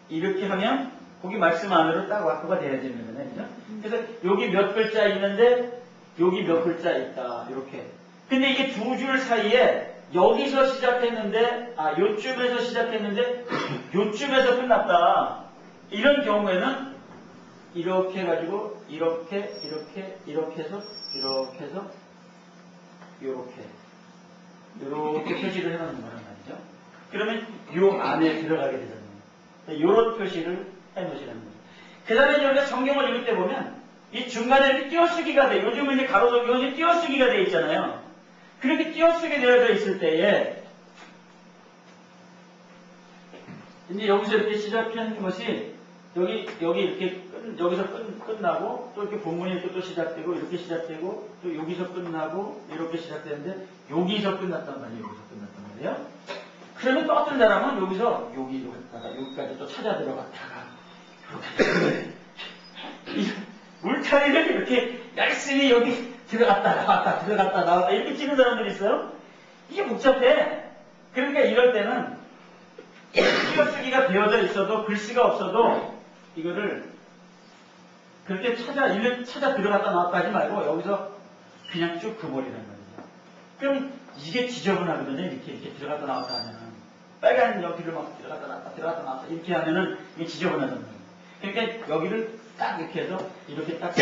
이렇게 하면 거기 말씀 안으로 딱 와꾸가 돼야 되는 거잖아요. 그죠? 그래서 여기 몇 글자 있는데 여기 몇 글자 있다 이렇게. 근데 이게 두 줄 사이에 여기서 시작했는데 요쯤에서 시작했는데 요쯤에서 끝났다. 이런 경우에는 이렇게 해가지고 이렇게 해서 요렇게 표시를 해놓는 거란 말이죠. 그러면 요 안에 들어가게 되잖아요. 요런 표시를 해놓으시라는 거죠. 그 다음에 우리가 성경을 읽을 때 보면 이 중간에 이렇게 띄어쓰기가 돼. 요즘은 이제 가로적이 띄어쓰기가 돼 있잖아요. 그렇게 띄어쓰게 되어져 있을 때에 이제 여기서 이렇게 시작하는 것이 여기 이렇게 여기서 끝나고 또 이렇게 본문이 이렇게 또 시작되고 이렇게 시작되고 또 여기서 끝나고 이렇게 시작되는데 여기서 끝났단 말이에요. 여기서 끝났단 말이에요. 그러면 또 어떤 사람은 여기서 여기로 갔다가 여기까지 또 찾아 들어갔다가 이렇게 울타리를 이렇게 열심히 여기 들어갔다 나왔다 들어갔다 나왔다 이렇게 찍은 사람들이 있어요. 이게 복잡해. 그러니까 이럴 때는 띄어쓰기가 되어져 있어도 글씨가 없어도 이거를 그렇게 찾아 들어갔다 나왔다 하지 말고 여기서 그냥 쭉 그버리란 말이죠. 그럼 이게 지저분하거든요. 이렇게 들어갔다 나왔다 하면은 빨간 여기를 막 들어갔다 나왔다 이렇게 하면은 이게 지저분하단 말이에요. 그러니까 여기를 딱 이렇게 해서 이렇게 딱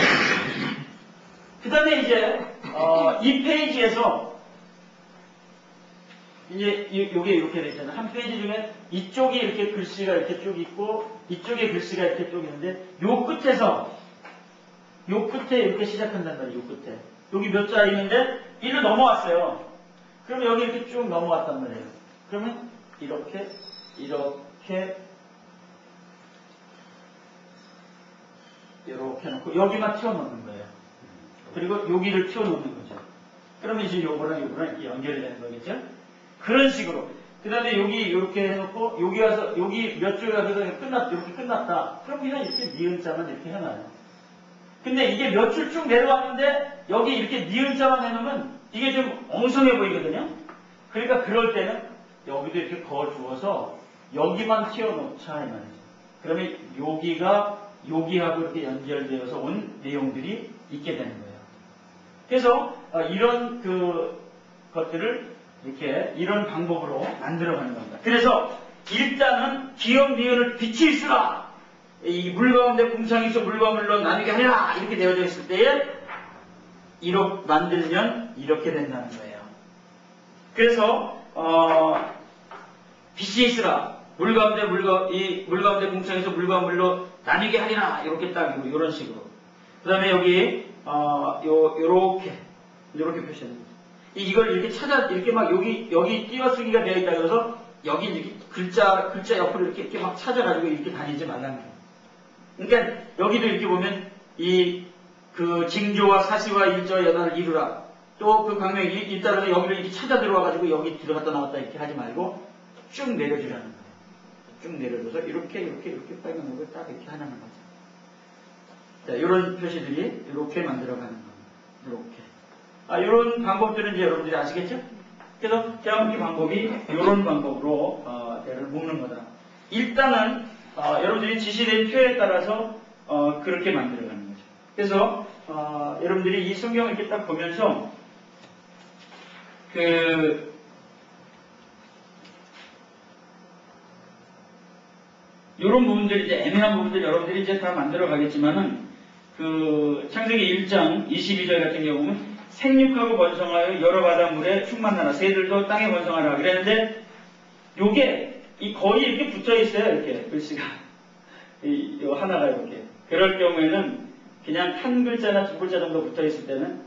그 다음에 이제 이 페이지에서 이제 요게 이렇게 돼 있잖아요. 한 페이지 중에 이쪽이 이렇게 글씨가 이렇게 쭉 있고 이쪽에 글씨가 이렇게 쭉 있는데 요 끝에 이렇게 시작한단 말이에요. 요 끝에 여기 몇 자 있는데 1로 넘어왔어요. 그러면 여기 이렇게 쭉 넘어왔단 말이에요. 그러면 이렇게 놓고 여기만 튀어놓는 거예요. 그리고 여기를 튀어놓는 거죠. 그러면 이제 요거랑 이렇게 연결이 되는 거겠죠? 그런 식으로. 그 다음에 여기 이렇게 해놓고 여기 와서 여기 몇 줄가 그래서 이렇게 끝났다. 그럼 그냥 이렇게 니은자만 이렇게 해놔요. 근데 이게 몇 줄 쭉 내려왔는데 여기 이렇게 니은자만 해놓으면 이게 좀 엉성해 보이거든요. 그러니까 그럴 때는 여기도 이렇게 거주어서 여기만 튀어놓자 이 말이죠. 그러면 여기하고 이렇게 연결되어서 온 내용들이 있게 되는 거예요. 그래서 이런 것들을 이렇게 이런 방법으로 만들어가는 겁니다. 그래서 일단은 기역 니은을 빛이 있으라. 이 물 가운데 궁창이 있어 물과 물로 나누게 하라 이렇게 되어져 있을 때에 이렇게 만들면 이렇게 된다는 거예요. 그래서 빛이 있으라. 물 가운데 궁창에서 물과 물로 나누게 하리라 이렇게 딱 이런 식으로. 그 다음에 여기 요렇게 표시하는 거죠. 이걸 이렇게 이렇게 막 여기 띄어쓰기가 되어 있다 그래서 여기 이렇게 글자 옆으로 이렇게 막 찾아가지고 이렇게 다니지 말라는 거예요. 그러니까 여기도 이렇게 보면 그 징조와 사시와 일조 연화를 이루라. 또 그 강명이 잇따라서 여기를 이렇게 찾아 들어와가지고 여기 들어갔다 나왔다 이렇게 하지 말고 쭉 내려주라는 거예요. 쭉 내려줘서 이렇게 빨간 목을 딱 이렇게 하나는 거죠. 자, 이런 표시들이 이렇게 만들어가는 겁니다. 이렇게. 이런 방법들은 이제 여러분들이 아시겠죠? 그래서 대화문기 방법이 이런 방법으로 대를 묶는 거다. 일단은 여러분들이 지시된 표에 따라서 그렇게 만들어가는 거죠. 그래서 여러분들이 이 성경을 이렇게 딱 보면서 이런 부분들이 이제 애매한 부분들 여러분들이 이제 다 만들어 가겠지만은 창세기 1장 22절 같은 경우는 생육하고 번성하여 여러 바닷물에 충만하라. 새들도 땅에 번성하라. 그랬는데 요게 거의 이렇게 붙어 있어요. 이렇게 글씨가 요 하나가 이렇게. 그럴 경우에는 그냥 한 글자나 두 글자 정도 붙어 있을 때는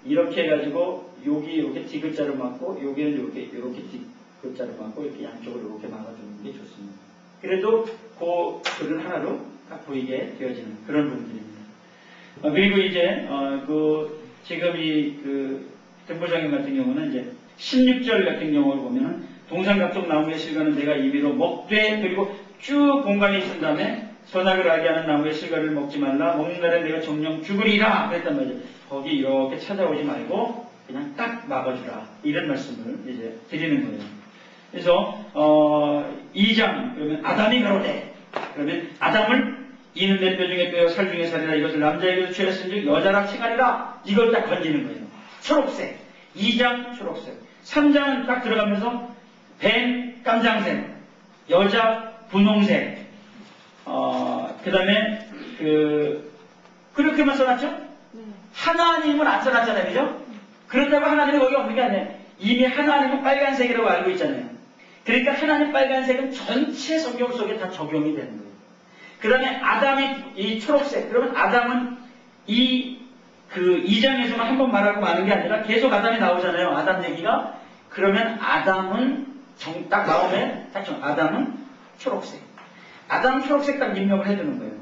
이렇게 해가지고 여기 이렇게 D글자로 막고 여기는 이렇게 D글자로 막고 이렇게 양쪽으로 이렇게 막아주는 게 좋습니다. 그래도 그 글을 하나로 딱 보이게 되어지는 그런 부분들입니다. 그리고 이제 지금 등보장경 같은 경우는 이제 16절 같은 경우를 보면은 동산각종 나무의 실과는 내가 임의로 먹되 그리고 쭉 공간이 있은 다음에 선악을 알게 하는 나무의 실과를 먹지 말라. 먹는 날에 내가 정령 죽으리라 그랬단 말이죠. 거기 이렇게 찾아오지 말고 그냥 딱 막아주라 이런 말씀을 이제 드리는 거예요. 그래서 2장 그러면 아담이 가로되 그러면 아담을 이는 내 뼈 중에 뼈요 살 중에 살이라 이것을 남자에게도 죄였은즉 여자라 칭하리라 이걸 딱 건지는 거예요. 초록색 2장 초록색 3장은 딱 들어가면서 뱀 깜장색 여자 분홍색 그 다음에 그렇게만 써놨죠? 하나님은 안 써놨잖아요. 그죠? 그렇다고 하나님은 거기 없는 게 아니에요. 이미 하나님은 빨간색이라고 알고 있잖아요. 그러니까 하나님 빨간색은 전체 성경 속에 다 적용이 되는 거예요. 그 다음에 아담이 이 초록색. 그러면 아담은 2장에서만 한 번 말하고 마는 게 아니라 계속 아담이 나오잖아요. 아담 얘기가. 그러면 아담은 딱 나오면 아담은 초록색. 아담 초록색 딱 입력을 해두는 거예요.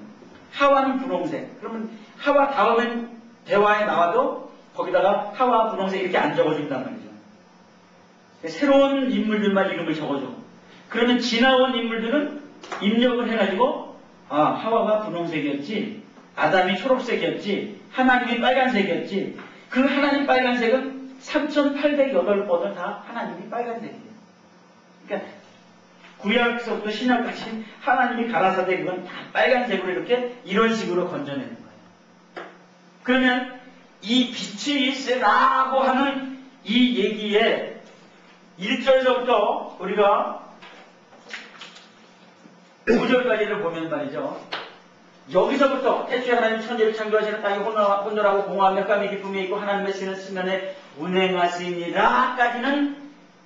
하와는 분홍색. 그러면 하와 다음엔 대화에 나와도 거기다가 하와 분홍색 이렇게 안 적어준단 말이죠. 새로운 인물들만 이름을 적어줘. 그러면 지나온 인물들은 입력을 해가지고 하와가 분홍색이었지, 아담이 초록색이었지, 하나님이 빨간색이었지. 그 하나님 빨간색은 3808번을 다 하나님이 빨간색이에요. 그러니까 구약서부터 신약까지 하나님이 가라사대 그건 다 빨간색으로 이렇게 이런 식으로 건져내는 거예요. 그러면 이 빛이 있으라고 하는 이 얘기에 1절서부터 우리가 5절까지를 보면 말이죠. 여기서부터 태초에 하나님 천지를 창조하시는 땅이 혼돈하고 공허하며 깜이 기쁨이 있고 하나님의 쓰는 수면에 운행하시니라까지는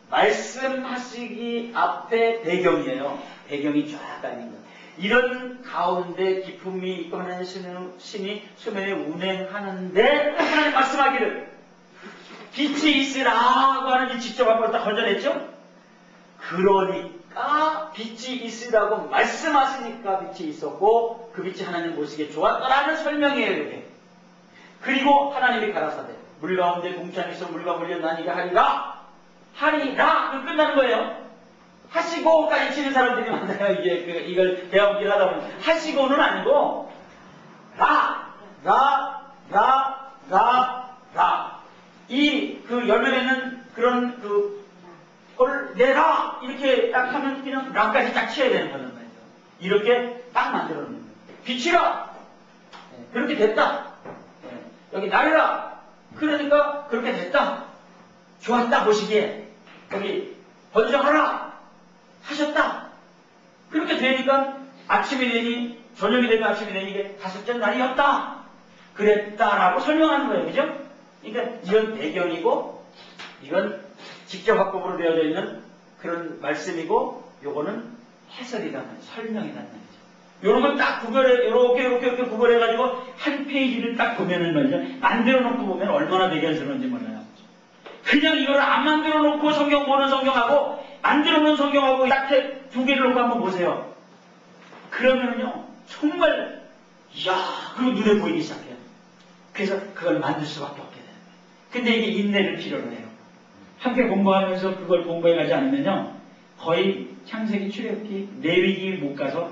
말씀하시기 앞에 배경이에요. 배경이 쫙 깔린 거. 이런 가운데 기쁨이 있고 하나님 신이 수면에 운행하는데 하나님 말씀하기를 빛이 있으라고 하는 이 직접 앞으로 딱 건져냈죠? 그러니까 빛이 있으라고 말씀하시니까 빛이 있었고 그 빛이 하나님 보시기에 좋았다라는 설명이에요. 이게. 그리고 하나님이 가라사대 물 가운데 동창이 있어 물과 물려 나니가 하리라 그 끝나는 거예요. 하시고까지 치는 사람들이 많아요. 이걸 대화문제를 하다 보면 하시고는 아니고 이 그 열매맺는 그런 걸 내라 이렇게 딱 하면 그냥 라까지 딱 치어야 되는 거란 말이죠. 이렇게 딱 만들어 놓는 거예요. 빛이라 그렇게 됐다. 여기 나르라 그러니까 그렇게 됐다. 좋았다 보시기에 여기 번성하라 하셨다. 그렇게 되니까 아침이 되니 저녁이 되면 아침이 되니 이게 다섯째 날이었다. 그랬다라고 설명하는 거예요. 그죠? 그러니까 이건 배경이고 이건 직접 합법으로 되어져 있는 그런 말씀이고 요거는 해설이란 말이죠. 설명이란 말이죠. 요런 걸 딱 구별해 이렇게 구별해가지고 한 페이지를 딱 보면은 말이죠. 만들어 놓고 보면 얼마나 대견스러운지 몰라요. 그냥 이거를 안 만들어 놓고 성경 보는 성경하고 만들어 놓은 성경하고 딱 두 개를 놓고 한번 보세요. 그러면요 정말 그거 눈에 보이기 시작해요. 그래서 그걸 만들 수밖에 없게 돼요. 근데 이게 인내를 필요로 해요. 함께 공부하면서 그걸 공부해가지 않으면요 거의 창세기, 출애굽기, 레위기 못 가서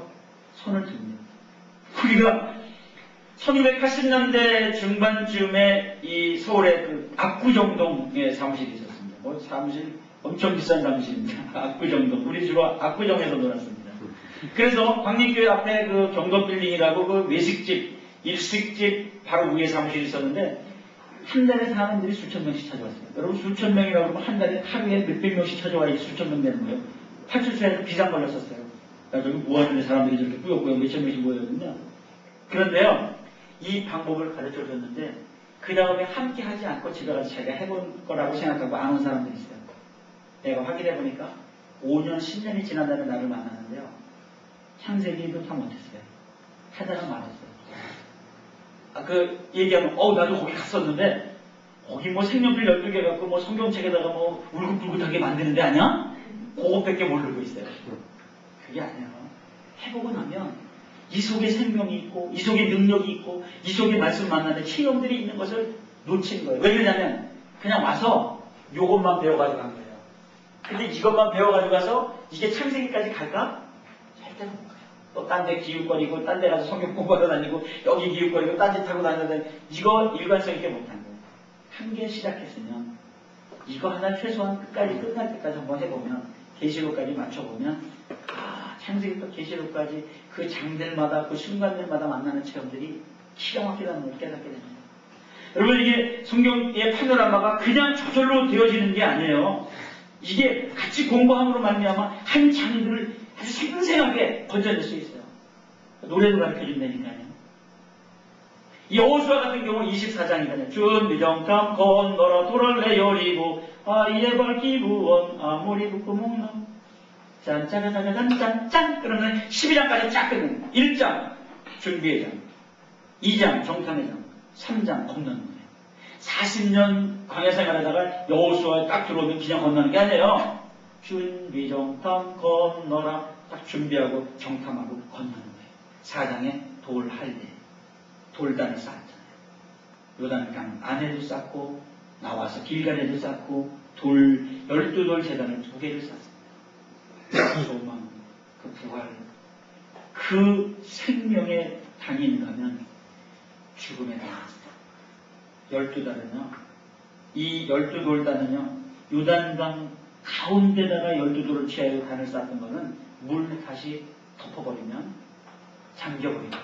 손을 듭니다. 우리가 1980년대 중반쯤에 이 서울의 그 압구정동에 사무실이 있었습니다. 뭐 사무실 엄청 비싼 사무실입니다. 압구정동. 우리 주로 압구정에서 놀았습니다. 그래서 광림교회 앞에 그 경도빌딩이라고 그 외식집, 일식집 바로 위에 사무실이 있었는데 한 달에 사람들이 수천 명씩 찾아왔어요. 여러분 수천 명이라고 그러면 한 달에 하루에 몇백 명씩 찾아와야 수천 명 되는 거예요. 파출소에서 비상 걸렸었어요. 저기 모았는데 사람들이 저렇게 꾸역꾸역 몇천 명씩 모였거든요. 그런데요, 이 방법을 가르쳐 줬는데 그 다음에 함께 하지 않고 집에 가서 자기가 해본 거라고 생각하고 안 온 사람들이 있어요. 내가 확인해 보니까 5년, 10년이 지난다는 나를 만났는데요. 창세기도 다 못했어요. 하다가 말았어요. 얘기하면, 나도 거기 갔었는데, 거기 뭐 색연필 12개 갖고 뭐 성경책에다가 뭐 울긋불긋하게 만드는 데 아니야? 그것밖에 모르고 있어요. 그게 아니에요. 해보고 나면, 이 속에 생명이 있고, 이 속에 능력이 있고, 이 속에 말씀 만나는 체험들이 있는 것을 놓친 거예요. 왜 그러냐면, 그냥 와서 요것만 배워가지고 간 거예요. 근데 이것만 배워가지고 가서, 이게 창세기까지 갈까? 절대로 못 가요. 또 딴 데 기웃거리고 딴 데 가서 성경 공부하러 다니고 여기 기웃거리고 딴짓 하고 다니는데 이거 일관성 있게 못한 거예요. 한 개 시작했으면 이거 하나 최소한 끝까지 끝날 때까지 한번 해보면 계시록까지 맞춰보면 창세기부터 계시록까지 그 장들마다 그 순간들마다 만나는 체험들이 기가 막히다는 걸 깨닫게 됩니다. 여러분 이게 성경의 파노라마가 그냥 저절로 되어지는 게 아니에요. 이게 같이 공부함으로 말미암아 한 장들을 아주 생생하게 건져낼 수 있어요. 노래도 가르쳐준다니까요. 여호수아 같은 경우 24장이거든요. 준비정탐 건너라 돌아래 여리고 이에 밝기부원 아무리 붙고 먹나 짠짜자자잔짠짠 그러면 12장까지 쫙 끝내는 1장 준비의 장 2장 정탐의 장 3장 건너는 거예요. 40년 광야생활하다가 여호수아에 딱 들어오면 그냥 건너는 게 아니에요. 준비정탐 건너라 딱 준비하고 정탐하고 건너는 거예요. 사장에 돌 할례, 돌단을 쌓았잖아요. 요단강 안에도 쌓고 나와서 길가에도 쌓고 돌 12돌 제단을 2개를 쌓습니다. 소망, 그 부활, 그 생명의 당인 가면 죽음에 당합니다. 12달은요, 이 12돌단은요, 요단강 가운데다가 12돌을 취하여 단을 쌓았던 거는 물 다시 덮어버리면 잠겨버립니다.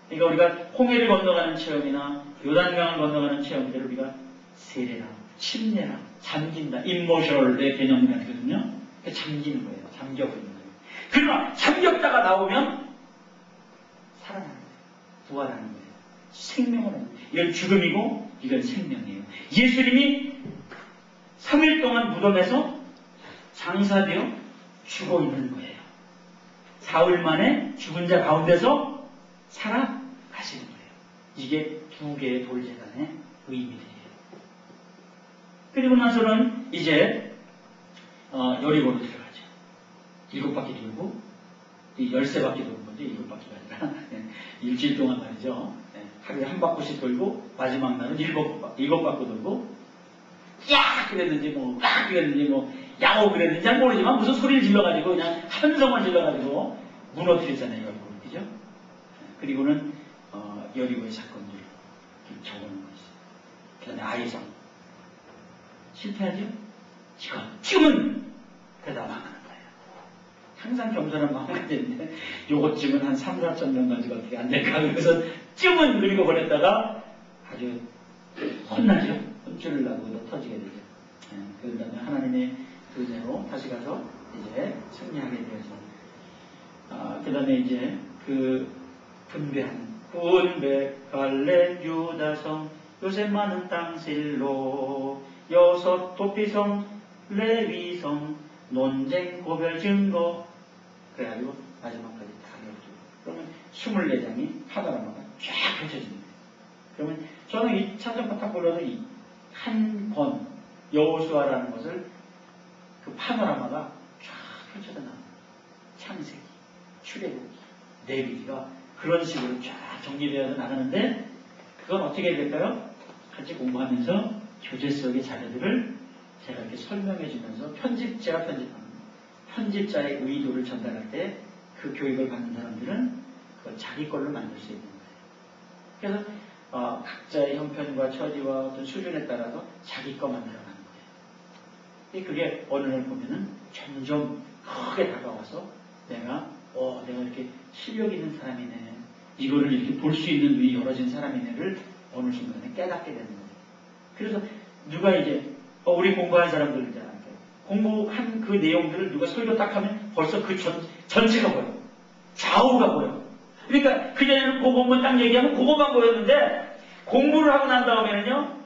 그러니까 우리가 홍해를 건너가는 체험이나 요단강을 건너가는 체험들을 우리가 세례라, 침례라, 잠긴다, 임모셜의 개념이 되거든요. 잠기는 거예요. 잠겨버리는 거예요. 그러나 잠겼다가 나오면 살아나는 거예요. 부활하는 거예요. 생명을 하는 거예요. 이건 죽음이고 이건 생명이에요. 예수님이 3일 동안 무덤에서 장사되어 죽어 있는 거예요. 사흘 만에 죽은 자 가운데서 살아가시는 거예요. 이게 2개의 돌제단의 의미들이에요. 그리고 나서는 이제 여리고로 들어가죠. 7바퀴 돌고, 13바퀴 도는 거죠. 7바퀴가 아니라 일주일 동안 말이죠. 하루에 1바퀴씩 돌고 마지막 날은 7바퀴 돌고 야! 그랬는지 꽉! 그랬는지 야오! 그랬는지 잘 모르지만 무슨 소리를 질러가지고 그냥 함성을 질러가지고 무너뜨렸잖아요. 여리고를. 그죠? 그리고는 여리고의 사건들 적어놓은 거 있어요. 그 다음에 아이성 실패하죠? 지금은 그러다 망하는 거예요. 항상 겸손한 마음이 되는데 요것쯤은 한 3, 4천 명까지가 어떻게 안 될까. 그래서 쯤은 그리고 보냈다가 아주 혼나죠. 혼쭐을 나고 터지게 되죠. 그 다음에 하나님의 은혜로 다시 가서 이제 승리하게 되죠. 그 다음에 이제 그 분배한 갈렙 유다성 요셉 많은 땅 실로 여섯 도피성 레위성 논쟁 고별 증거 그래가지고 마지막까지 다 이루어지고 그러면 24장이 파노라마가 쫙 펼쳐집니다. 그러면 저는 이 찬송가 딱 불러도 이 한 권 여호수아라는 것을 그 파노라마가 쫙 펼쳐져 나옵니다. 창세기, 출애굽기, 레위기가 그런 식으로 쫙 정리되어서 나가는데 그건 어떻게 될까요? 같이 공부하면서 교재 속의 자료들을 제가 이렇게 설명해 주면서 제가 편집합니다. 편집자의 의도를 전달할 때 그 교육을 받는 사람들은 그걸 자기 걸로 만들 수 있는 거예요. 그래서 각자의 형편과 처지와 어떤 수준에 따라서 자기 거 만들어가는 거예요. 그게 어느 날 보면은 점점 크게 다가와서 내가 이렇게 실력 있는 사람이네. 이거를 이렇게 볼 수 있는 눈이 열어진 사람이네를 어느 순간에 깨닫게 되는 거예요. 그래서 누가 이제 우리 공부한 사람들 있잖아요. 공부한 그 내용들을 누가 설교 딱 하면 벌써 그 전체가 보여. 좌우가 보여. 그러니까 그전에는 그 본문 딱 얘기하면 그거만 보였는데 공부를 하고 난 다음에는요.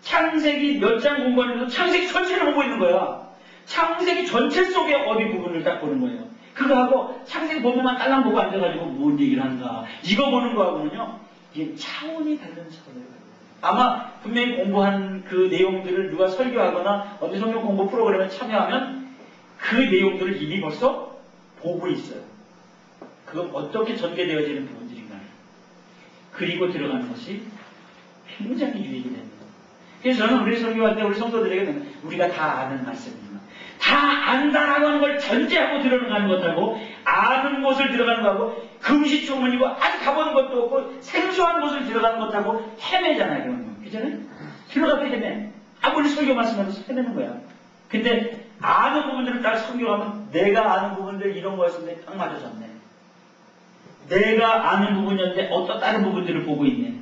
창세기 몇 장 공부하면서 창세기 전체를 보고 있는 거야. 창세기 전체 속에 어디 부분을 딱 보는 거예요. 그거하고 창세기 본문만 딸랑 보고 앉아가지고 뭔 얘기를 하는가. 이거 보는 거하고는요. 이게 차원이 다른 차원을 가요. 아마 분명히 공부한 그 내용들을 누가 설교하거나 어디 성경 공부 프로그램에 참여하면 그 내용들을 이미 벌써 보고 있어요. 그건 어떻게 전개되어지는 부분들인가. 그리고 들어가는 것이 굉장히 유익이 됩니다. 그래서 저는 우리 설교할 때 우리 성도들에게 우리가 다 아는 말씀입니다. 다 안다라고 하는 걸 전제하고 들어가는 것하고 아는 곳을 들어가는 것하고 금시초문이고 아직 가보는 것도 없고 생소한 곳을 들어가는 것하고 헤매잖아요. 그러면. 그잖아요? 들어가도 헤매. 아무리 설교 말씀하면서 헤매는 거야. 근데 아는 부분들을 딱 설교하면 내가 아는 부분들 이런 거였는데 딱 맞아졌네. 내가 아는 부분이었는데 어떤 다른 부분들을 보고 있네.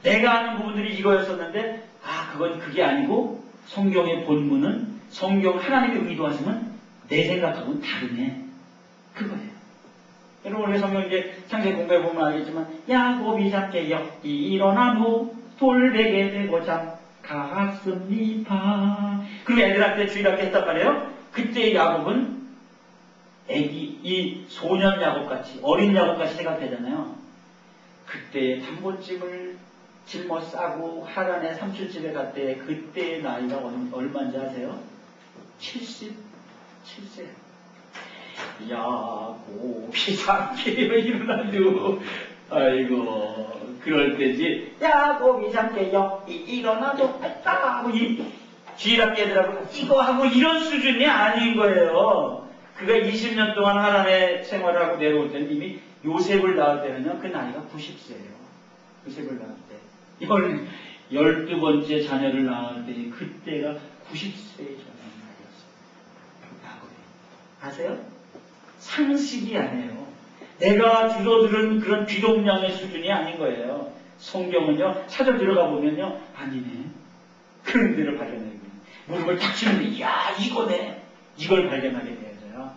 내가 아는 부분들이 이거였었는데 그건 그게 아니고 성경의 본문은 성경 하나님의 의도하시면 내 생각하고는 다르네. 그거예요. 여러분 우리 성경 이제 창세기 공부해 보면 알겠지만 야곱이 작게 일어난 후 돌베개 되고 갔습니다. 그럼 애들한테 주일학교 했단 말이에요. 그때 야곱은 이 소년 야곱같이 어린 야곱같이 생각되잖아요. 그때 단보찜을 짊어 싸고 하란의 삼촌집에 갈 때 그때의 나이가 얼마인지 아세요? 77세. 야곱이 삼게 일어나도 아이고 그럴 때지 야곱이 삼게 일어나도 했다 하고 이 쥐랍게 애들하고 이거 하고 이런 수준이 아닌 거예요. 그가 20년 동안 하나님의 생활을 하고 내려올 때는 이미 요셉을 낳을 때는요 그 나이가 90세예요. 요셉을 낳을 때 12번째 자녀를 낳을 때 그때가 90세의 나이였어요. 야곱이 아세요? 상식이 아니에요. 내가 주로 들은 그런 귀동량의 수준이 아닌 거예요. 성경은요, 사절 들어가 보면요, 아니네. 그런 데를 발견해요. 무릎을 탁 치는데, 이야, 이거네. 이걸 발견하게 되어서요.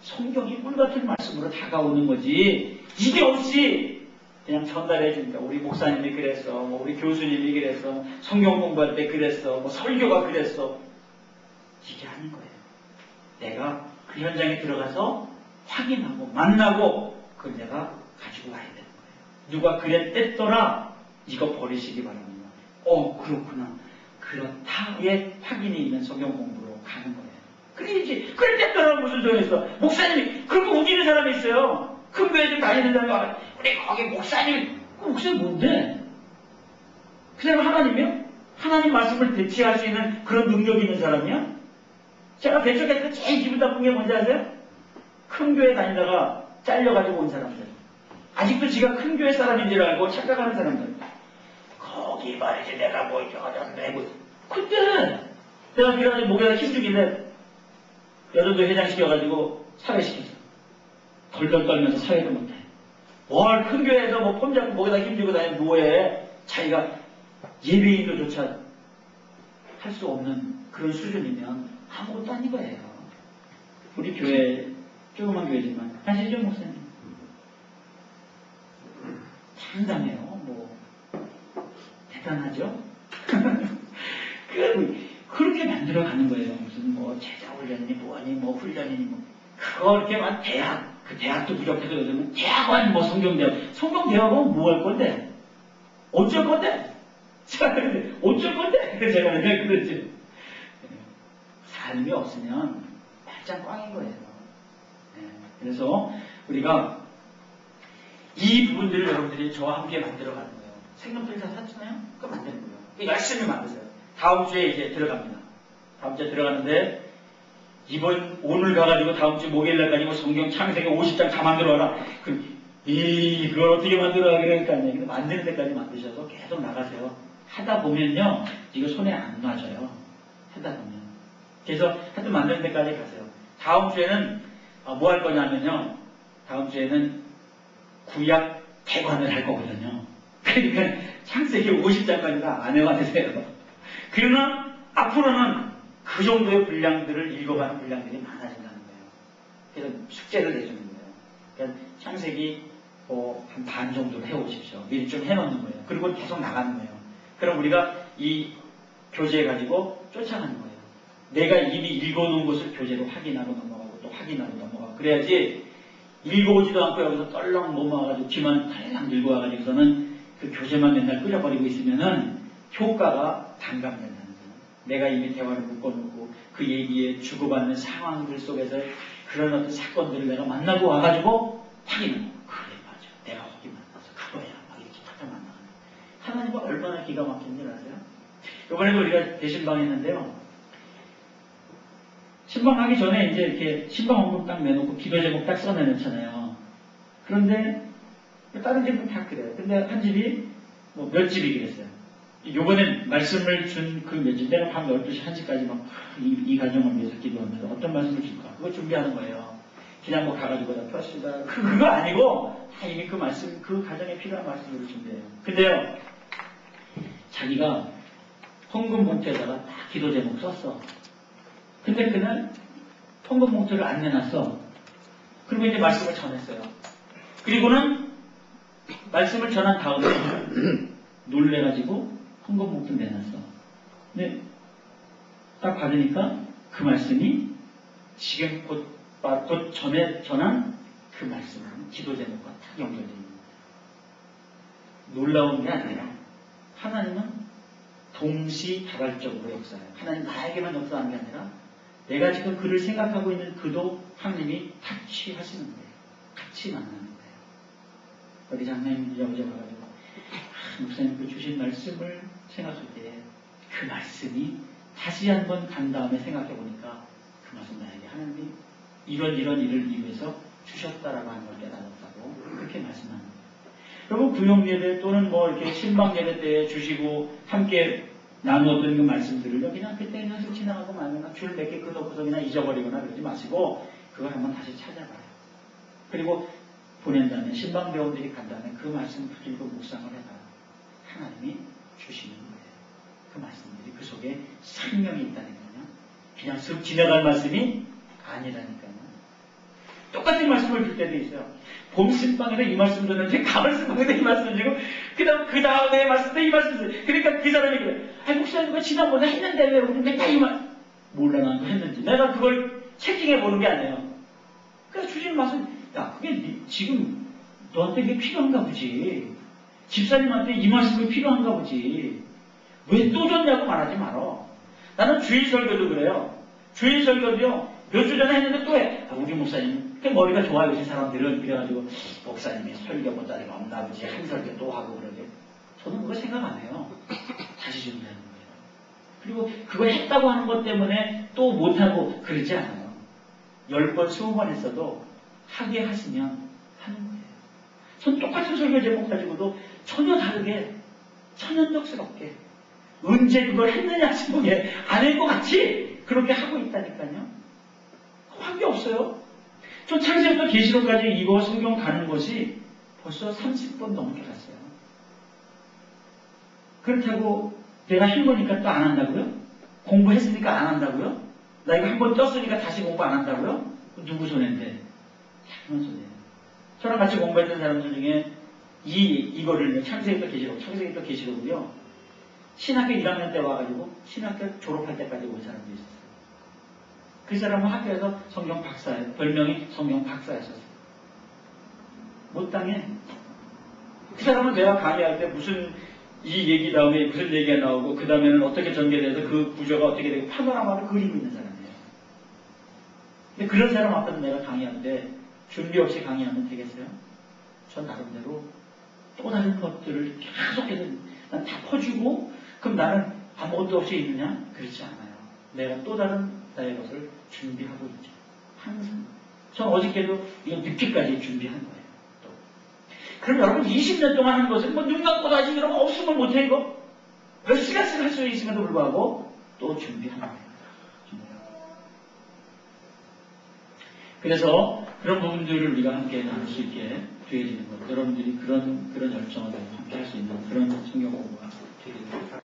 성경이 꿀같은 말씀으로 다가오는 거지, 이게 없이 그냥 전달해 줍니다. 우리 목사님이 그랬어, 뭐 우리 교수님이 그랬어, 성경 공부할 때 그랬어, 뭐 설교가 그랬어. 이게 아닌 거예요. 내가 그 현장에 들어가서 확인하고 만나고 그걸 내가 가지고 와야 되는 거예요. 누가 그랬댔더라 이거 버리시기 바랍니다. 그렇구나. 그렇다의 확인이 있는 성경 공부로 가는 거예요. 그래야지. 그랬댔더라 무슨 소리 있어. 목사님이 그렇게 우기는 사람이 있어요. 큰 교회 좀 다니는 사람이 와. 우리 거기 목사님. 그 목사님 뭔데? 그 사람 하나님이요? 하나님 말씀을 대체할 수 있는 그런 능력이 있는 사람이야? 제가 배척했을 때 제일 기분 나쁜 게 뭔지 아세요? 큰 교회 다니다가 잘려가지고 온 사람들. 아직도 지가 큰 교회 사람인 줄 알고 착각하는 사람들. 거기 말이지 내가 뭐 이러는데 그때 내가 그래가지고 목에다 힘주길래 여자도 회장시켜가지고 사회시켰어. 덜덜 떨면서 사회도 못해. 뭘 큰 교회에서 뭐 폼 잡고 목에다 힘주고 다니면 뭐해. 자기가 예배인도조차 할 수 없는 그런 수준이면 아무것도 아닌 거예요. 우리 교회 조그만 교회지만 아시죠 목사님? 상담해요. 뭐 대단하죠? 그렇게 만들어가는 거예요. 무슨 뭐 제자 훈련이니 뭐니 뭐 훈련이니 뭐 그거 이렇게만 그 대학도 부족해서 요즘은 대학원 뭐 성경대학원 뭐 할 건데? 어쩔 건데? 어쩔 건데? 제가 맨날 그러지. 삶이 없으면 발장 꽝인 거예요. 그래서 우리가 이 부분들을 여러분들이 저와 함께 만들어가는 거예요. 생명들이 다 샀잖아요? 그거 만드는 거예요. 열심히 만드세요. 다음 주에 이제 들어갑니다. 다음 주에 들어가는데 오늘 가가지고 다음 주 목요일날 가지고 성경 창세기 50장 다 만들어라. 그걸 어떻게 만들어야 그러니까요. 근데 만드는 데까지 만드셔서 계속 나가세요. 하다 보면요, 이거 손에 안 놔져요. 하다 보면. 그래서 하여튼 만드는 데까지 가세요. 다음 주에는 뭐 할 거냐면요. 다음 주에는 구약 대관을 할 거거든요. 그러니까 창세기 50장까지 다 안 해와주세요. 그러나 앞으로는 그 정도의 분량들을 읽어가는 분량들이 많아진다는 거예요. 그래서 숙제를 내주는 거예요. 그러니까 창세기 한 반 정도를 해오십시오. 미리 좀 해놓는 거예요. 그리고 계속 나가는 거예요. 그럼 우리가 이 교재 가지고 쫓아가는 거예요. 내가 이미 읽어놓은 것을 교재로 확인하고 넘어가고 또 확인하고 넘어가고 그래야지 읽어오지도 않고 여기서 떨렁 넘어와가지고 귀만 달랑 들고 와가지고서는 그 교재만 맨날 끓여버리고 있으면은 효과가 반감된다는 거예요. 내가 이미 대화를 묶어놓고 그 얘기에 주고받는 상황들 속에서 그런 어떤 사건들을 내가 만나고 와가지고 확인하는 거예요. 그래 맞아. 내가 거기 만나서 그거야. 막 이렇게 갖다 만나는 거예요. 하나님은 얼마나 기가 막힌 줄 아세요? 이번에도 우리가 대신방 했는데요. 신방하기 전에 이제 이렇게 신방 원금 딱 내놓고 기도 제목 딱 써내놓잖아요. 그런데 다른 집은 다 그래요. 근데 한 집이 뭐 몇 집이 그랬어요. 요번엔 말씀을 준 그 몇 집, 내가 밤 12시, 1시까지 막 이 가정을 위해서 기도하면서 어떤 말씀을 줄까? 그거 준비하는 거예요. 그냥 뭐 가가지고 다 펴시다. 그거 아니고 다 이미 그 말씀, 그 가정에 필요한 말씀으로 준비해요. 근데요, 자기가 헌금 봉투에다가 다 기도 제목 썼어. 근데 그는 헌금 봉투를 안 내놨어. 그리고 이제 말씀을 전했어요. 그리고는 말씀을 전한 다음에 놀래가지고 헌금 봉투 내놨어. 근데 딱 받으니까 그 말씀이 지금 곧 전에 전한 그 말씀은 기도 제목과 딱 연결되어 있는 거예요. 놀라운 게 아니라 하나님은 동시다발적으로 역사해요. 하나님 나에게만 역사하는 게 아니라 내가 지금 그를 생각하고 있는 그도 하나님이 타치하시는 거예요. 같이 만나는 거예요. 어디 장로님들이 어제 와가지고 목사님 그 주신 말씀을 생각할 때 그 말씀이 다시 한번 간 다음에 생각해 보니까 그 말씀 나에게 하나님이 이런 일을 위해서 주셨다라고 하는 걸 깨달았다고 그렇게 말씀합니다. 여러분 구역 예배 또는 뭐 이렇게 신방 예배 때 주시고 함께 나누었던 그 말씀들을요 그냥 그때 그냥 쓱 지나가고 말면 줄 몇 개 끊어서 그냥 잊어버리거나 그러지 마시고 그걸 한번 다시 찾아봐요. 그리고 보낸 다음에 신방 배우들이 간 다음에 그 말씀 붙들고 묵상을 해봐요. 하나님이 주시는 거예요. 그 말씀들이 그 속에 생명이 있다니까요. 그냥 쓱 지나갈 말씀이 아니라니까요. 똑같은 말씀을 줄 때도 있어요. 봄 신방에도 이 말씀 줬는데 가을 신방에도 이 말씀 주고 그 다음에 말씀도 이 말씀 주고 그러니까 그 사람이 그래. 아니 목사님 그거 지난번에 했는데 왜 우리 맨날 이 말 몰라 난 했는지 내가 그걸 체킹해 보는 게 아니에요. 그래서 주신 말씀 야 그게 지금 너한테 그게 필요한가 보지. 집사님한테 이 말씀이 필요한가 보지. 왜 또 줬냐고 말하지 말어. 나는 주일 설교도 그래요. 주일 설교도요. 몇 주 전에 했는데 또 해. 아, 우리 목사님 그 머리가 좋아요. 이 사람들은 그래가지고 목사님이 설교 본 자리가 없나 보지. 한 설교 또 하고 그러죠. 저는 그거 생각 안 해요. 다시 준비하는 거예요. 그리고 그거 했다고 하는 것 때문에 또 못하고 그러지 않아요. 10번, 20번 했어도 하게 하시면 하는 거예요. 전 똑같은 설교 제목 가지고도 전혀 다르게 천연덕스럽게 언제 그걸 했느냐 싶은게 아닐 것 같이 그렇게 하고 있다니까요. 한 게 없어요. 저 창세부터 계시록까지 이거 성경 가는 것이 벌써 30번 넘게 갔어요. 그렇다고 내가 한 거니까 또 안 한다고요? 공부했으니까 안 한다고요? 나 이거 한 번 떴으니까 다시 공부 안 한다고요? 누구 손해인데? 자기만 손해예요. 저랑 같이 공부했던 사람들 중에 이거를 창세기부터 계시록을요. 신학교 1학년 때 와가지고 신학교 졸업할 때까지 온 사람도 있었어요. 그 사람은 학교에서 성경 박사예요. 별명이 성경 박사였었어요. 못 당해. 그 사람은 내가 강의할 때 무슨 이 얘기 다음에 무슨 얘기가 나오고 그 다음에는 어떻게 전개돼서 그 구조가 어떻게 되고 파노라마를 그리고 있는 사람이에요. 근데 그런 사람 앞에서 내가 강의하는데 준비 없이 강의하면 되겠어요? 전 나름대로 또 다른 것들을 계속해서 난 다 퍼주고 그럼 나는 아무것도 없이 있느냐? 그렇지 않아요. 내가 또 다른 나의 것을 준비하고 있죠. 항상. 전 어저께도 이거 늦게까지 준비한 거예요. 또. 그럼 여러분 20년 동안 한 것은 뭐 눈 감고 다시 이러면 없으면 못해 이거. 몇 시간씩 할 수 있음에도 불구하고 또 준비하는 거예요. 그래서 그런 부분들을 우리가 함께 나눌 수 있게 되어지는 것. 여러분들이 그런 열정을 함께 할 수 있는 그런 성경 공부가 되기를